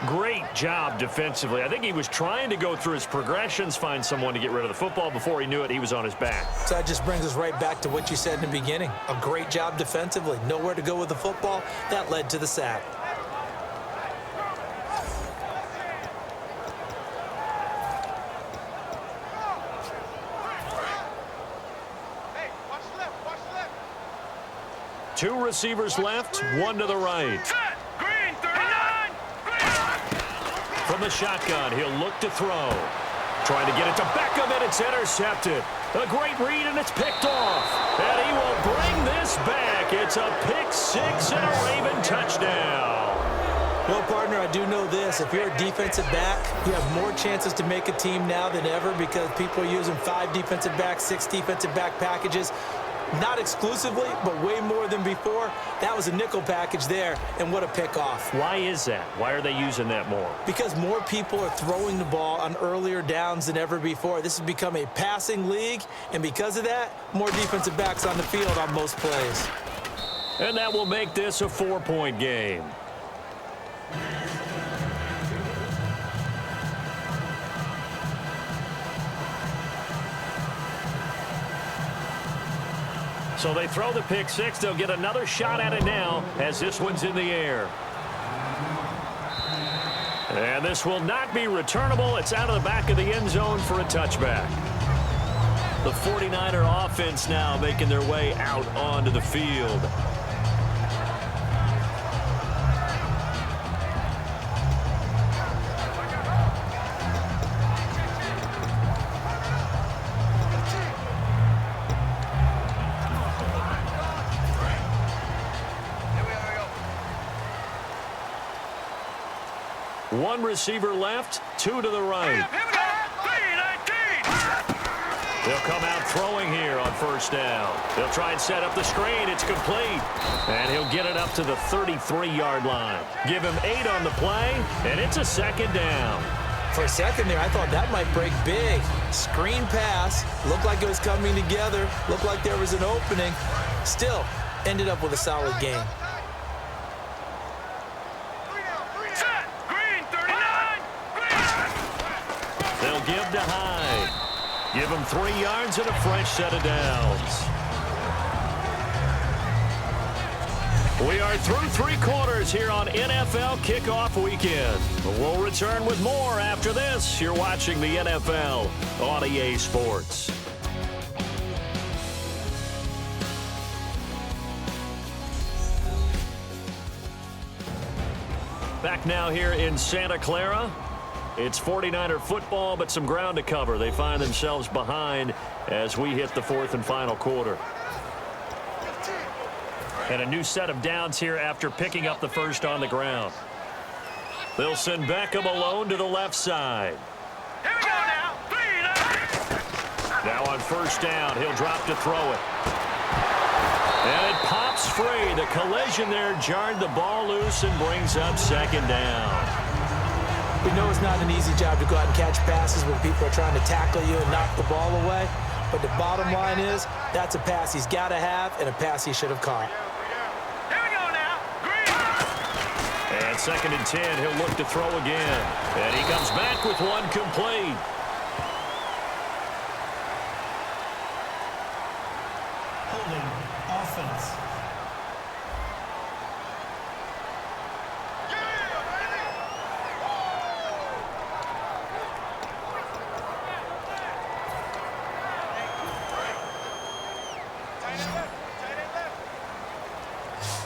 Great job defensively. I think he was trying to go through his progressions, find someone to get rid of the football. Before he knew it, he was on his back. So that just brings us right back to what you said in the beginning. A great job defensively. Nowhere to go with the football. That led to the sack. Hey, watch the left, watch the left. 2 receivers left, 1 to the right. Green, 39. From the shotgun, he'll look to throw. Trying to get it to Beckham, and it's intercepted. A great read, and it's picked off. And he will bring this back. It's a pick six and a Raven touchdown. Well, partner, I do know this. If you're a defensive back, you have more chances to make a team now than ever because people are using 5 defensive backs, 6 defensive back packages. Not exclusively, but way more than before. That was a nickel package there, and what a pickoff. Why is that? Why are they using that more? Because more people are throwing the ball on earlier downs than ever before. This has become a passing league, and because of that, more defensive backs on the field on most plays. And that will make this a 4-point game. So they throw the pick six. They'll get another shot at it now as this one's in the air. And this will not be returnable. It's out of the back of the end zone for a touchback. The 49er offense now making their way out onto the field. One receiver left, 2 to the right. They'll come out throwing here on first down. They'll try and set up the screen. It's complete. And he'll get it up to the 33-yard line. Give him 8 on the play, and it's a second down. For a second there, I thought that might break big. Screen pass. Looked like it was coming together. Looked like there was an opening. Still, ended up with a solid game. Give to Hyde. Give him 3 yards and a fresh set of downs. We are through 3 quarters here on NFL Kickoff Weekend. We'll return with more after this. You're watching the NFL on EA Sports. Back now here in Santa Clara. It's 49er football, but some ground to cover. They find themselves behind as we hit the 4th and final quarter. And a new set of downs here after picking up the first on the ground. They'll send Beckham alone to the left side. Here we go now. Now on first down, he'll drop to throw it. And it pops free. The collision there jarred the ball loose and brings up second down. We know it's not an easy job to go out and catch passes when people are trying to tackle you and knock the ball away. But the bottom line is, that's a pass he's got to have and a pass he should have caught. Here we go now. Green. And 2nd and 10, he'll look to throw again. And he comes back with one complete. Holding offense.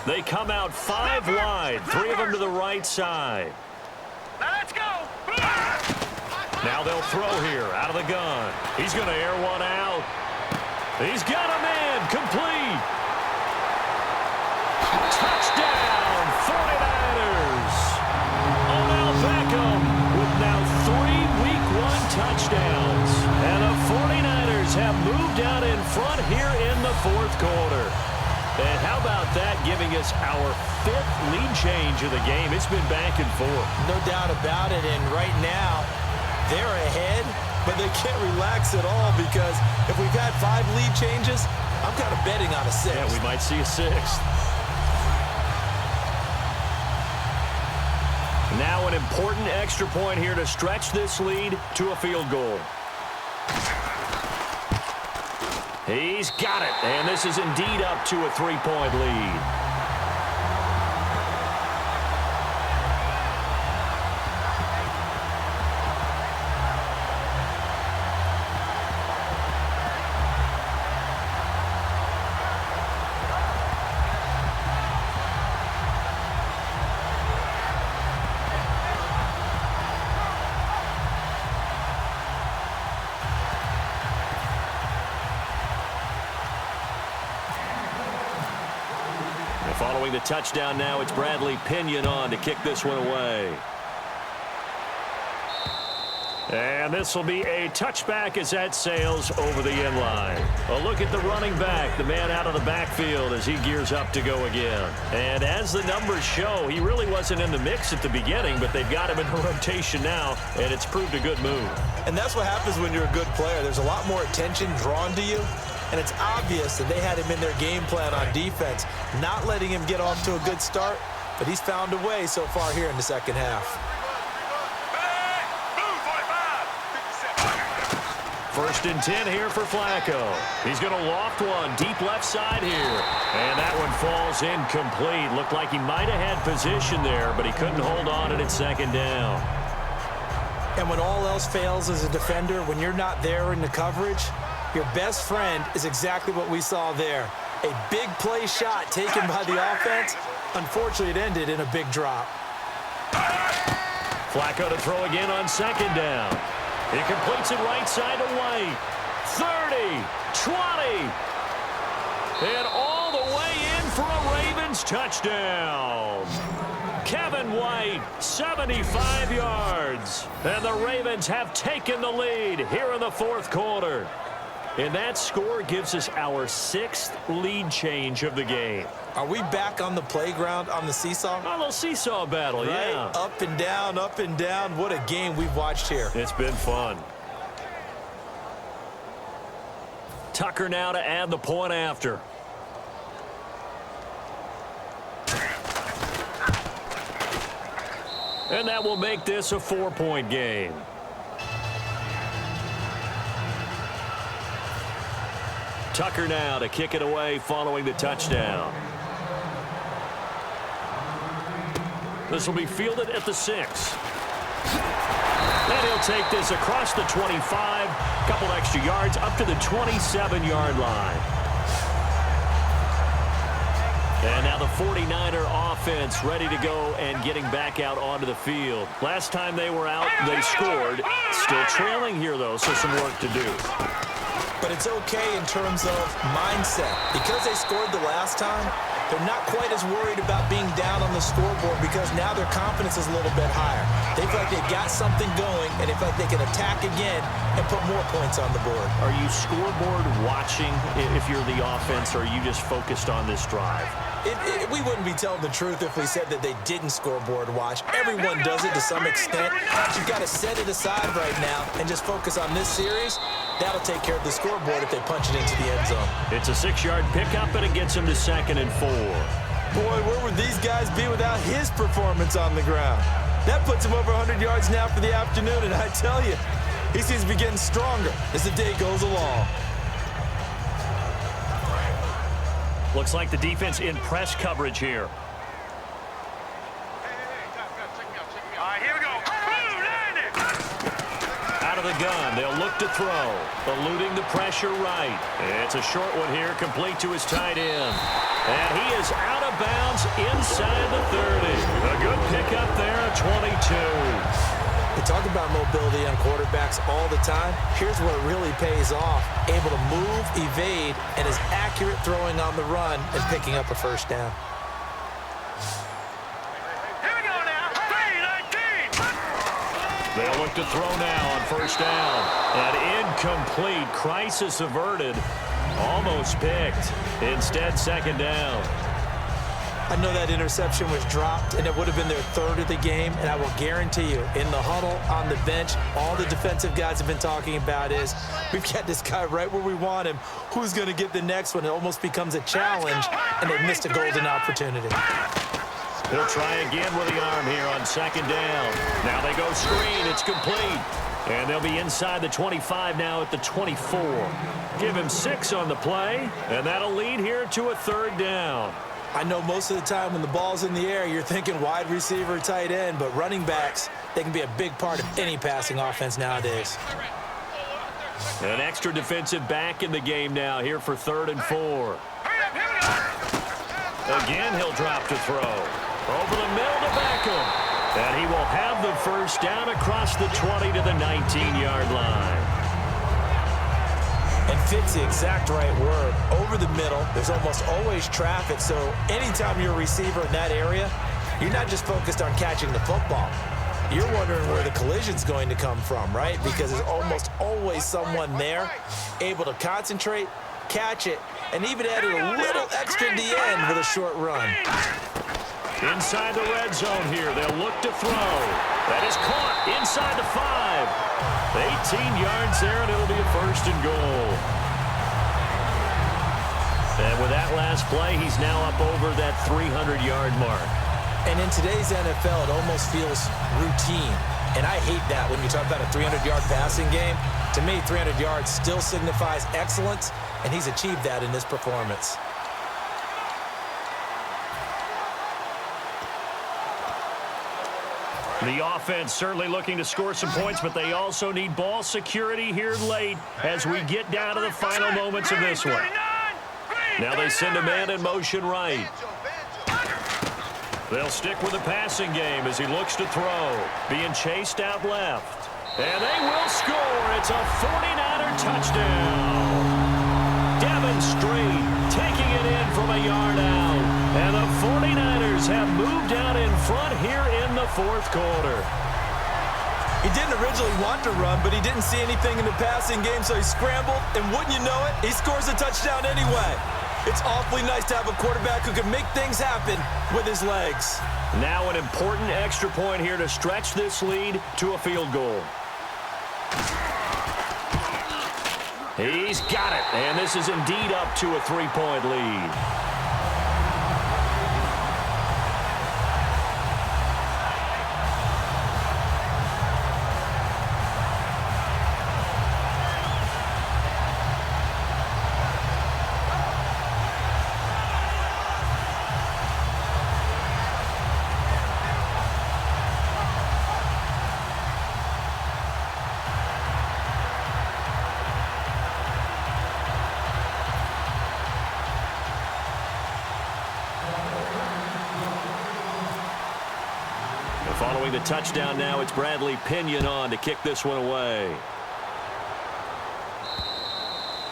They come out 5 wide, 3 of them to the right side. Now let's go. Now they'll throw here out of the gun. He's going to air one out. He's got a man complete. Touchdown, 49ers. Odell Beckham with now 3 Week 1 touchdowns. And the 49ers have moved out in front here in the 4th quarter. And how about that, giving us our 5th lead change of the game? It's been back and forth. No doubt about it, and right now, they're ahead, but they can't relax at all because if we've had 5 lead changes, I'm kind of betting on a 6th. Yeah, we might see a 6th. Now an important extra point here to stretch this lead to a field goal. He's got it, and this is indeed up to a 3-point lead. Following the touchdown now, it's Bradley Pinion on to kick this one away. And this will be a touchback as that sails over the end line. A look at the running back, the man out of the backfield as he gears up to go again. And as the numbers show, he really wasn't in the mix at the beginning, but they've got him in rotation now, and it's proved a good move. And that's what happens when you're a good player. There's a lot more attention drawn to you, and it's obvious that they had him in their game plan on defense, not letting him get off to a good start, but he's found a way so far here in the second half. First and 10 here for Flacco. He's going to loft one deep left side here. And that one falls incomplete. Looked like he might have had position there, but he couldn't hold on at second down. And when all else fails as a defender, when you're not there in the coverage, your best friend is exactly what we saw there. A big play shot taken by the offense. Unfortunately, it ended in a big drop. Flacco to throw again on second down. He completes it right side to White. 30, 20, and all the way in for a Ravens touchdown. Kevin White, 75 yards. And the Ravens have taken the lead here in the fourth quarter. And that score gives us our 6th lead change of the game. Are we back on the playground on the seesaw? A little seesaw battle, right? Yeah. Up and down, up and down. What a game we've watched here. It's been fun. Tucker now to add the point after. And that will make this a 4-point game. Tucker now to kick it away following the touchdown. This will be fielded at the 6. And he'll take this across the 25, couple extra yards up to the 27-yard line. And now the 49er offense ready to go and getting back out onto the field. Last time they were out, they scored. Still trailing here, though, so some work to do. But it's okay in terms of mindset. Because they scored the last time, they're not quite as worried about being down on the scoreboard because now their confidence is a little bit higher. They feel like they've got something going, and they feel like they can attack again and put more points on the board. Are you scoreboard watching if you're the offense, or are you just focused on this drive? We wouldn't be telling the truth if we said that they didn't scoreboard watch. Everyone does it to some extent. But you've got to set it aside right now and just focus on this series. That'll take care of the scoreboard if they punch it into the end zone. It's a 6-yard pickup, and it gets him to 2nd and 4. Boy, where would these guys be without his performance on the ground? That puts him over 100 yards now for the afternoon, and I tell you, he seems to be getting stronger as the day goes along. Looks like the defense in press coverage here. All right, here we go. Out of the gun, they'll look to throw. Eluding the pressure right. It's a short one here, complete to his tight end. And he is out of bounds inside the 30. A good pickup there, 22. We talk about mobility on quarterbacks all the time. Here's where it really pays off. Able to move, evade, and is accurate throwing on the run and picking up a first down. Here we go now. 3-19. They'll look to throw now on first down. An incomplete, crisis averted. Almost picked. Instead, 2nd down. I know that interception was dropped, and it would have been their 3rd of the game, and I will guarantee you, in the huddle, on the bench, all the defensive guys have been talking about is, we've got this guy right where we want him. Who's going to get the next one? It almost becomes a challenge, and they've missed a golden opportunity. He'll try again with the arm here on 2nd down. Now they go screen. It's complete. And they'll be inside the 25 now at the 24. Give him 6 on the play, and that'll lead here to a 3rd down. I know most of the time when the ball's in the air, you're thinking wide receiver, tight end, but running backs, they can be a big part of any passing offense nowadays. An extra defensive back in the game now here for 3rd and 4. Again, he'll drop to throw. Over the middle to Beckham. And he will have the first down across the 20 to the 19-yard line. And fit's the exact right word. Over the middle, there's almost always traffic, so anytime you're a receiver in that area, you're not just focused on catching the football. You're wondering where the collision's going to come from, right? Because there's almost always someone there able to concentrate, catch it, and even added a little extra at the end with a short run. Inside the red zone here, they'll look to throw. That is caught inside the 5. 18 yards there, and it'll be a 1st and goal. And with that last play, he's now up over that 300-yard mark. And in today's NFL, it almost feels routine. And I hate that when you talk about a 300-yard passing game. To me, 300 yards still signifies excellence, and he's achieved that in this performance. The offense certainly looking to score some points, but they also need ball security here late as we get down to the final moments of this one. Now they send a man in motion right. They'll stick with the passing game as he looks to throw. Being chased out left. And they will score. It's a 49er touchdown. Devin Street taking it in from a yard out. And the 49ers have moved out in front here in the 4th quarter. He didn't originally want to run, but he didn't see anything in the passing game, so he scrambled, and wouldn't you know it, he scores a touchdown anyway. It's awfully nice to have a quarterback who can make things happen with his legs. Now an important extra point here to stretch this lead to a field goal. He's got it, and this is indeed up to a 3-point lead. Following the touchdown now, it's Bradley Pinion on to kick this one away.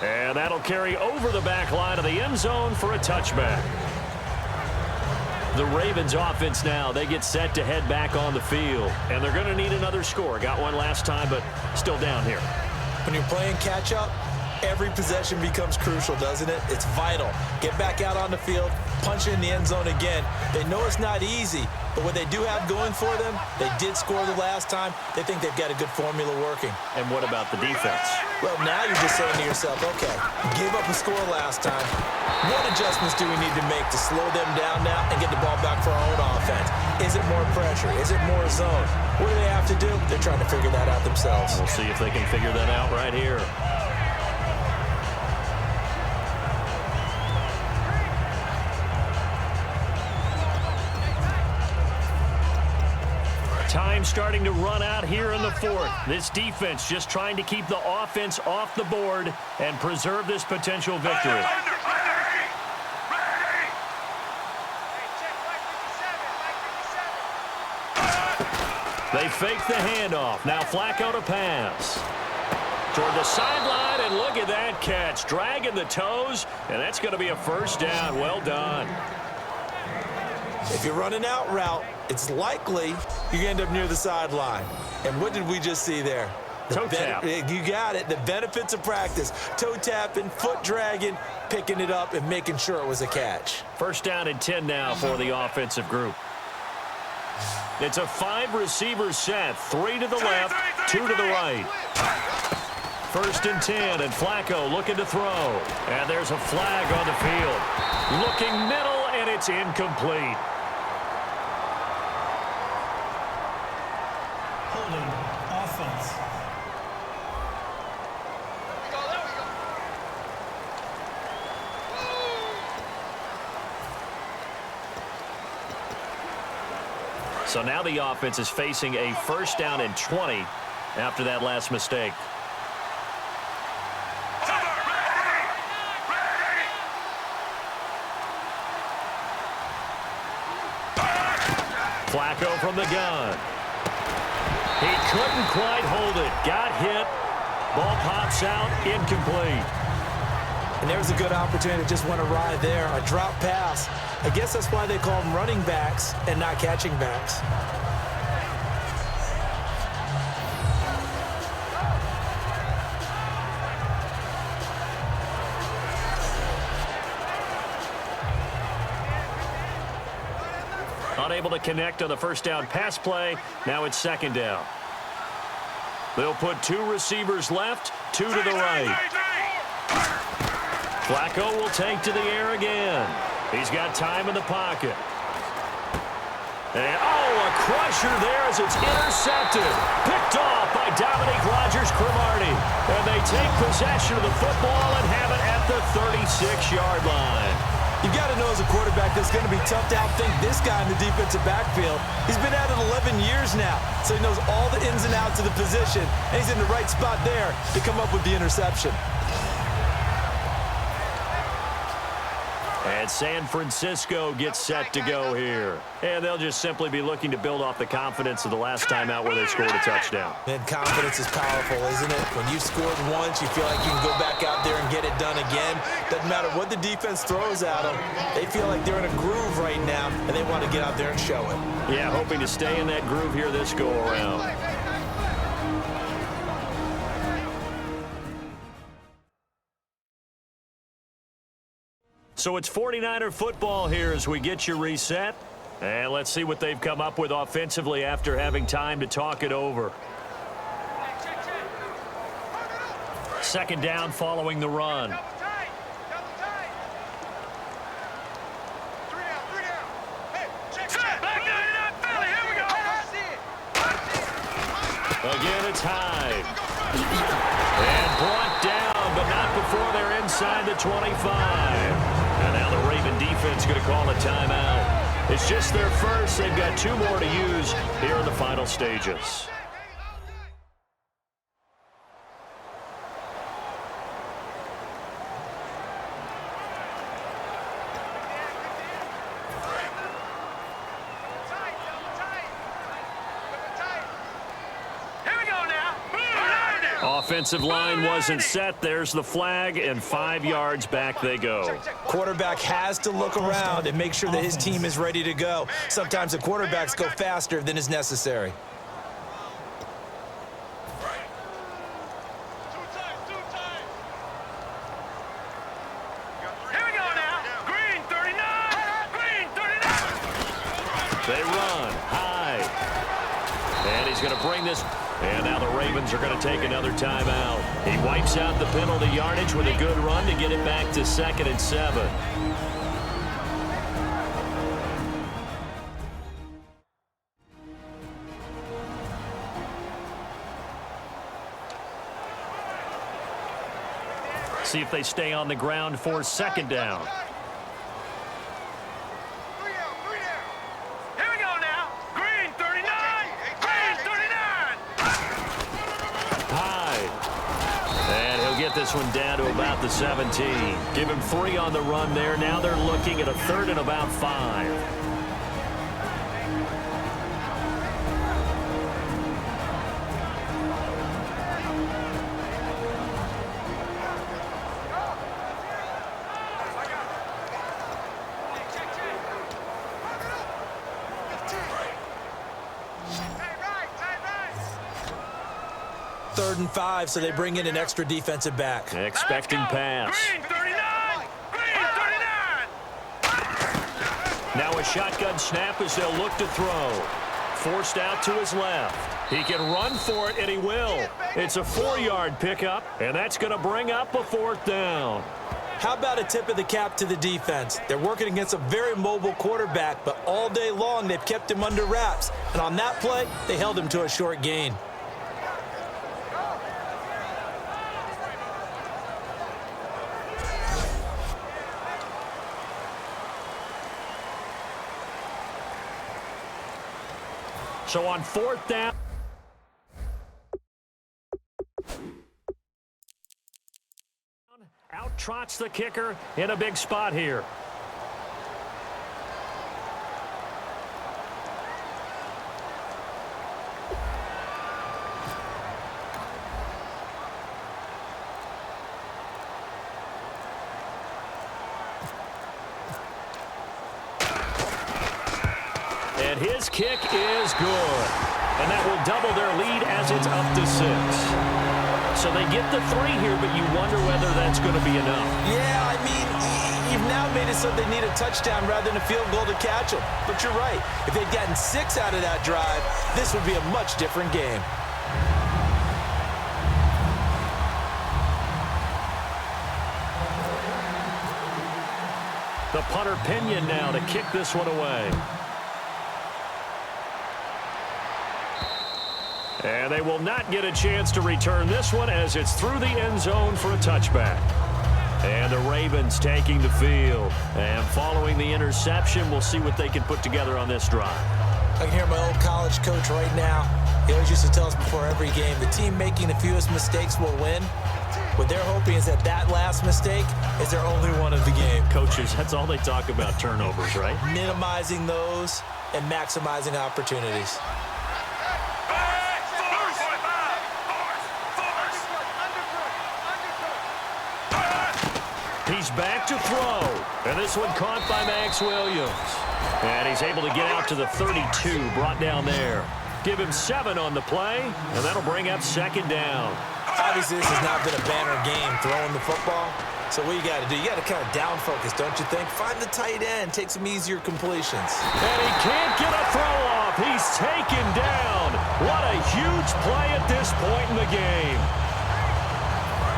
And that'll carry over the back line of the end zone for a touchback. The Ravens offense now, they get set to head back on the field. And they're going to need another score. Got one last time, but still down here. When you're playing catch-up, every possession becomes crucial, doesn't it? It's vital. Get back out on the field, punch in the end zone again. They know it's not easy, but what they do have going for them, they did score the last time. They think they've got a good formula working. And what about the defense? Well, now you're just saying to yourself, okay, gave up a score last time. What adjustments do we need to make to slow them down now and get the ball back for our own offense? Is it more pressure? Is it more zone? What do they have to do? They're trying to figure that out themselves. We'll see if they can figure that out right here. Time starting to run out here in the 4th. This defense just trying to keep the offense off the board and preserve this potential victory. They fake the handoff. Now Flacco to pass. Toward the sideline, and look at that catch. Dragging the toes, and that's going to be a 1st down. Well done. If you're running out route, it's likely you end up near the sideline. And what did we just see there? Toe tap. You got it. The benefits of practice. Toe tapping, foot dragging, picking it up, and making sure it was a catch. 1st down and 10 now for the offensive group. It's a 5-receiver set. 3 to the left, 2 to the right. 1st and 10, and Flacco looking to throw. And there's a flag on the field. Looking middle, and it's incomplete. Holding offense. So now the offense is facing a 1st down and 20 after that last mistake. Flacco from the gun. He couldn't quite hold it. Got hit. Ball pops out. Incomplete. And there's a good opportunity that just went awry there. A drop pass. I guess that's why they call them running backs and not catching backs. Unable to connect on the first down pass play. Now it's second down. They'll put 2 receivers left, 2 to the right. Flacco will take to the air again. He's got time in the pocket. And, a crusher there as it's intercepted. Picked off by Dominique Rodgers-Cromartie. And they take possession of the football and have it at the 36-yard line. You've got to know as a quarterback that it's going to be tough to outthink this guy in the defensive backfield. He's been at it 11 years now, so he knows all the ins and outs of the position, and he's in the right spot there to come up with the interception. And San Francisco gets set to go here. And they'll just simply be looking to build off the confidence of the last time out where they scored a touchdown. And confidence is powerful, isn't it? When you've scored once, you feel like you can go back out there and get it done again. Doesn't matter what the defense throws at them. They feel like they're in a groove right now, and they want to get out there and show it. Yeah, hoping to stay in that groove here this go-around. So it's 49er football here as we get you reset. And let's see what they've come up with offensively after having time to talk it over. Second down following the run. Double tight. Three down. Hey, check. Back down, Philly. Here we go. Again, it's high. And brought down, but not before they're inside the 25. And now the Raven defense going to call a timeout. It's just their first. They've got 2 more to use here in the final stages. Offensive line wasn't set. There's the flag, and 5 yards back they go. Quarterback has to look around and make sure that his team is ready to go. Sometimes the quarterbacks go faster than is necessary. Here we go now. Green 39. Green 39. They run high. And he's going to bring this. And now the Ravens are going to take another timeout. He wipes out the penalty yardage with a good run to get it back to 2nd and 7. See if they stay on the ground for second down. Get this one down to about the 17. Give him 3 on the run there. Now they're looking at a 3rd and about 5. Third and 5, so they bring in an extra defensive back. Expecting pass. Green 39. Green 39. Now a shotgun snap as they'll look to throw. Forced out to his left. He can run for it, and he will. It's a 4-yard pickup, and that's going to bring up a 4th down. How about a tip of the cap to the defense? They're working against a very mobile quarterback, but all day long they've kept him under wraps. And on that play, they held him to a short gain. So on 4th down, out trots the kicker in a big spot here. And his kick is good. And that will double their lead as it's up to 6. So they get the 3 here, but you wonder whether that's going to be enough. Yeah, I mean, you've now made it so they need a touchdown rather than a field goal to catch them. But you're right. If they'd gotten 6 out of that drive, this would be a much different game. The punter Pinion now to kick this one away. And they will not get a chance to return this one as it's through the end zone for a touchback. And the Ravens taking the field. And following the interception, we'll see what they can put together on this drive. I can hear my old college coach right now. He always used to tell us before every game, the team making the fewest mistakes will win. What they're hoping is that last mistake is their only one of the game. Coaches, that's all they talk about, turnovers, right? Minimizing those and maximizing opportunities. He's back to throw. And this one caught by Max Williams. And he's able to get out to the 32, brought down there. Give him 7 on the play, and that'll bring up 2nd down. Obviously, this has not been a banner game throwing the football. So what you got to do, you got to kind of down focus, don't you think? Find the tight end, take some easier completions. And he can't get a throw off. He's taken down. What a huge play at this point in the game.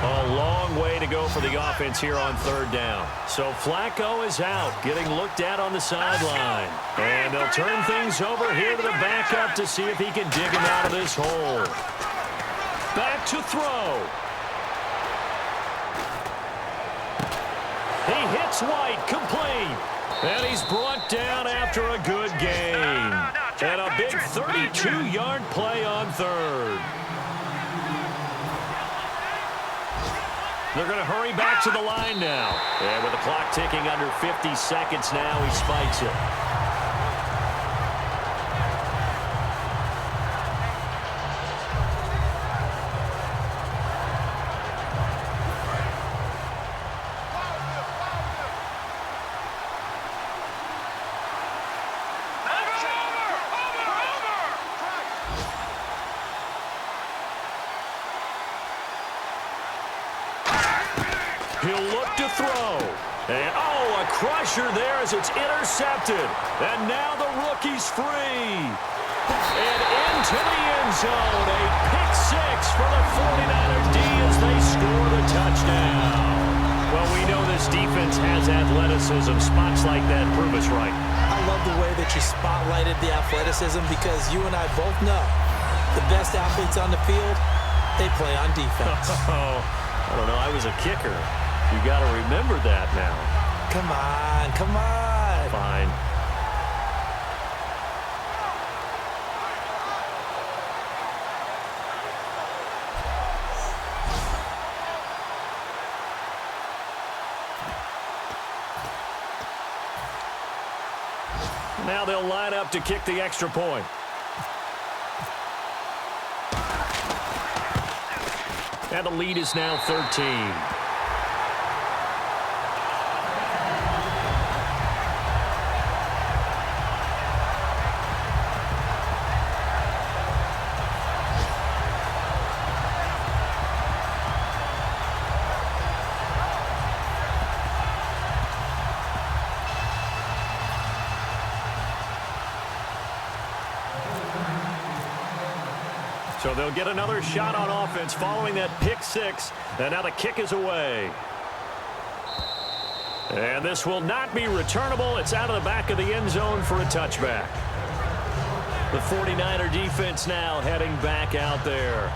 A long way to go for the offense here on 3rd down. So Flacco is out, getting looked at on the sideline. And they'll turn things over here to the backup to see if he can dig him out of this hole. Back to throw. He hits White, complete. And he's brought down after a good gain. And a big 32-yard play on 3rd. They're going to hurry back to the line now. And with the clock ticking under 50 seconds now, he spikes it. He'll look to throw. And, a crusher there as it's intercepted. And now the rookie's free. And into the end zone. A pick 6 for the 49er D as they score the touchdown. Well, we know this defense has athleticism. Spots like that prove us right. I love the way that you spotlighted the athleticism because you and I both know the best athletes on the field, they play on defense. I don't know. I was a kicker. You got to remember that now. Come on, come on. Fine. Now they'll line up to kick the extra point. And the lead is now 13. So they'll get another shot on offense following that pick 6. And now the kick is away. And this will not be returnable. It's out of the back of the end zone for a touchback. The 49er defense now heading back out there.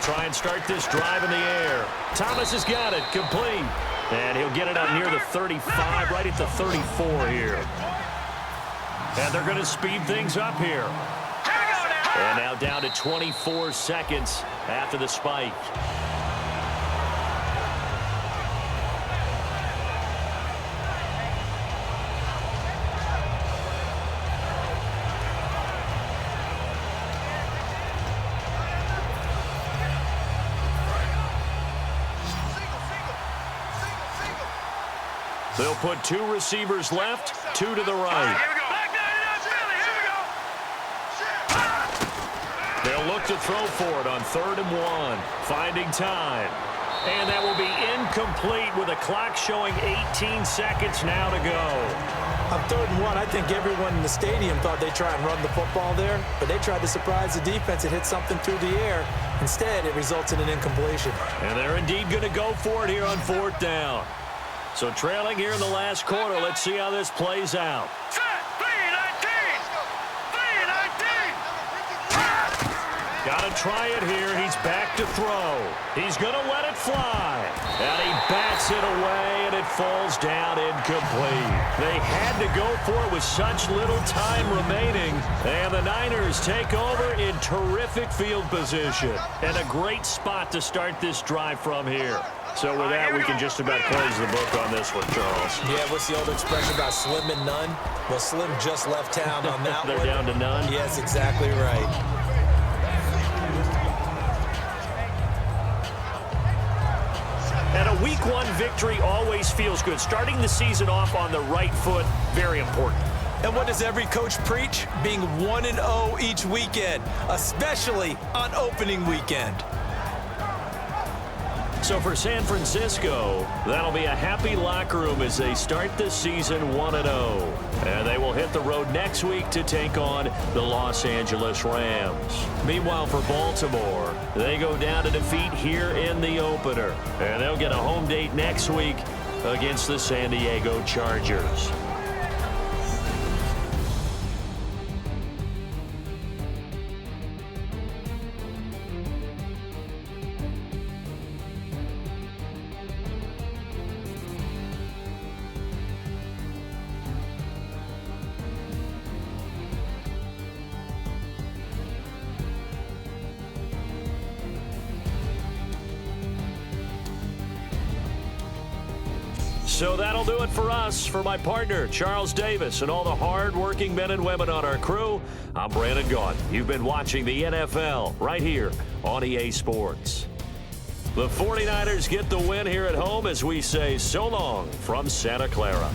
Try and start this drive in the air. Thomas has got it, complete. And he'll get it up near the 35, right at the 34 here. And they're going to speed things up here. And now down to 24 seconds after the spike. They'll put 2 receivers left, 2 to the right. Here we go. They'll look to throw for it on 3rd and 1. Finding time. And that will be incomplete with a clock showing 18 seconds now to go. On 3rd and 1, I think everyone in the stadium thought they'd try and run the football there, but they tried to surprise the defense and hit something through the air. Instead, it results in an incompletion. And they're indeed going to go for it here on 4th down. So trailing here in the last quarter, let's see how this plays out. Set. 3-19. 3-19. Got to try it here. He's back to throw. He's going to let it fly. And he bats it away, and it falls down incomplete. They had to go for it with such little time remaining. And the Niners take over in terrific field position. And a great spot to start this drive from here. So with that, we can just about close the book on this one, Charles. Yeah, what's the old expression about slim and none? Well, Slim just left town on that They're one. down to none? Yes, exactly right. And a Week 1 victory always feels good. Starting the season off on the right foot, very important. And what does every coach preach? Being 1-0 each weekend, especially on opening weekend. So for San Francisco, that'll be a happy locker room as they start the season 1-0. And they will hit the road next week to take on the Los Angeles Rams. Meanwhile, for Baltimore, they go down to defeat here in the opener. And they'll get a home date next week against the San Diego Chargers. So that'll do it for us. For my partner, Charles Davis, and all the hard-working men and women on our crew, I'm Brandon Gaudin. You've been watching the NFL right here on EA Sports. The 49ers get the win here at home as we say so long from Santa Clara.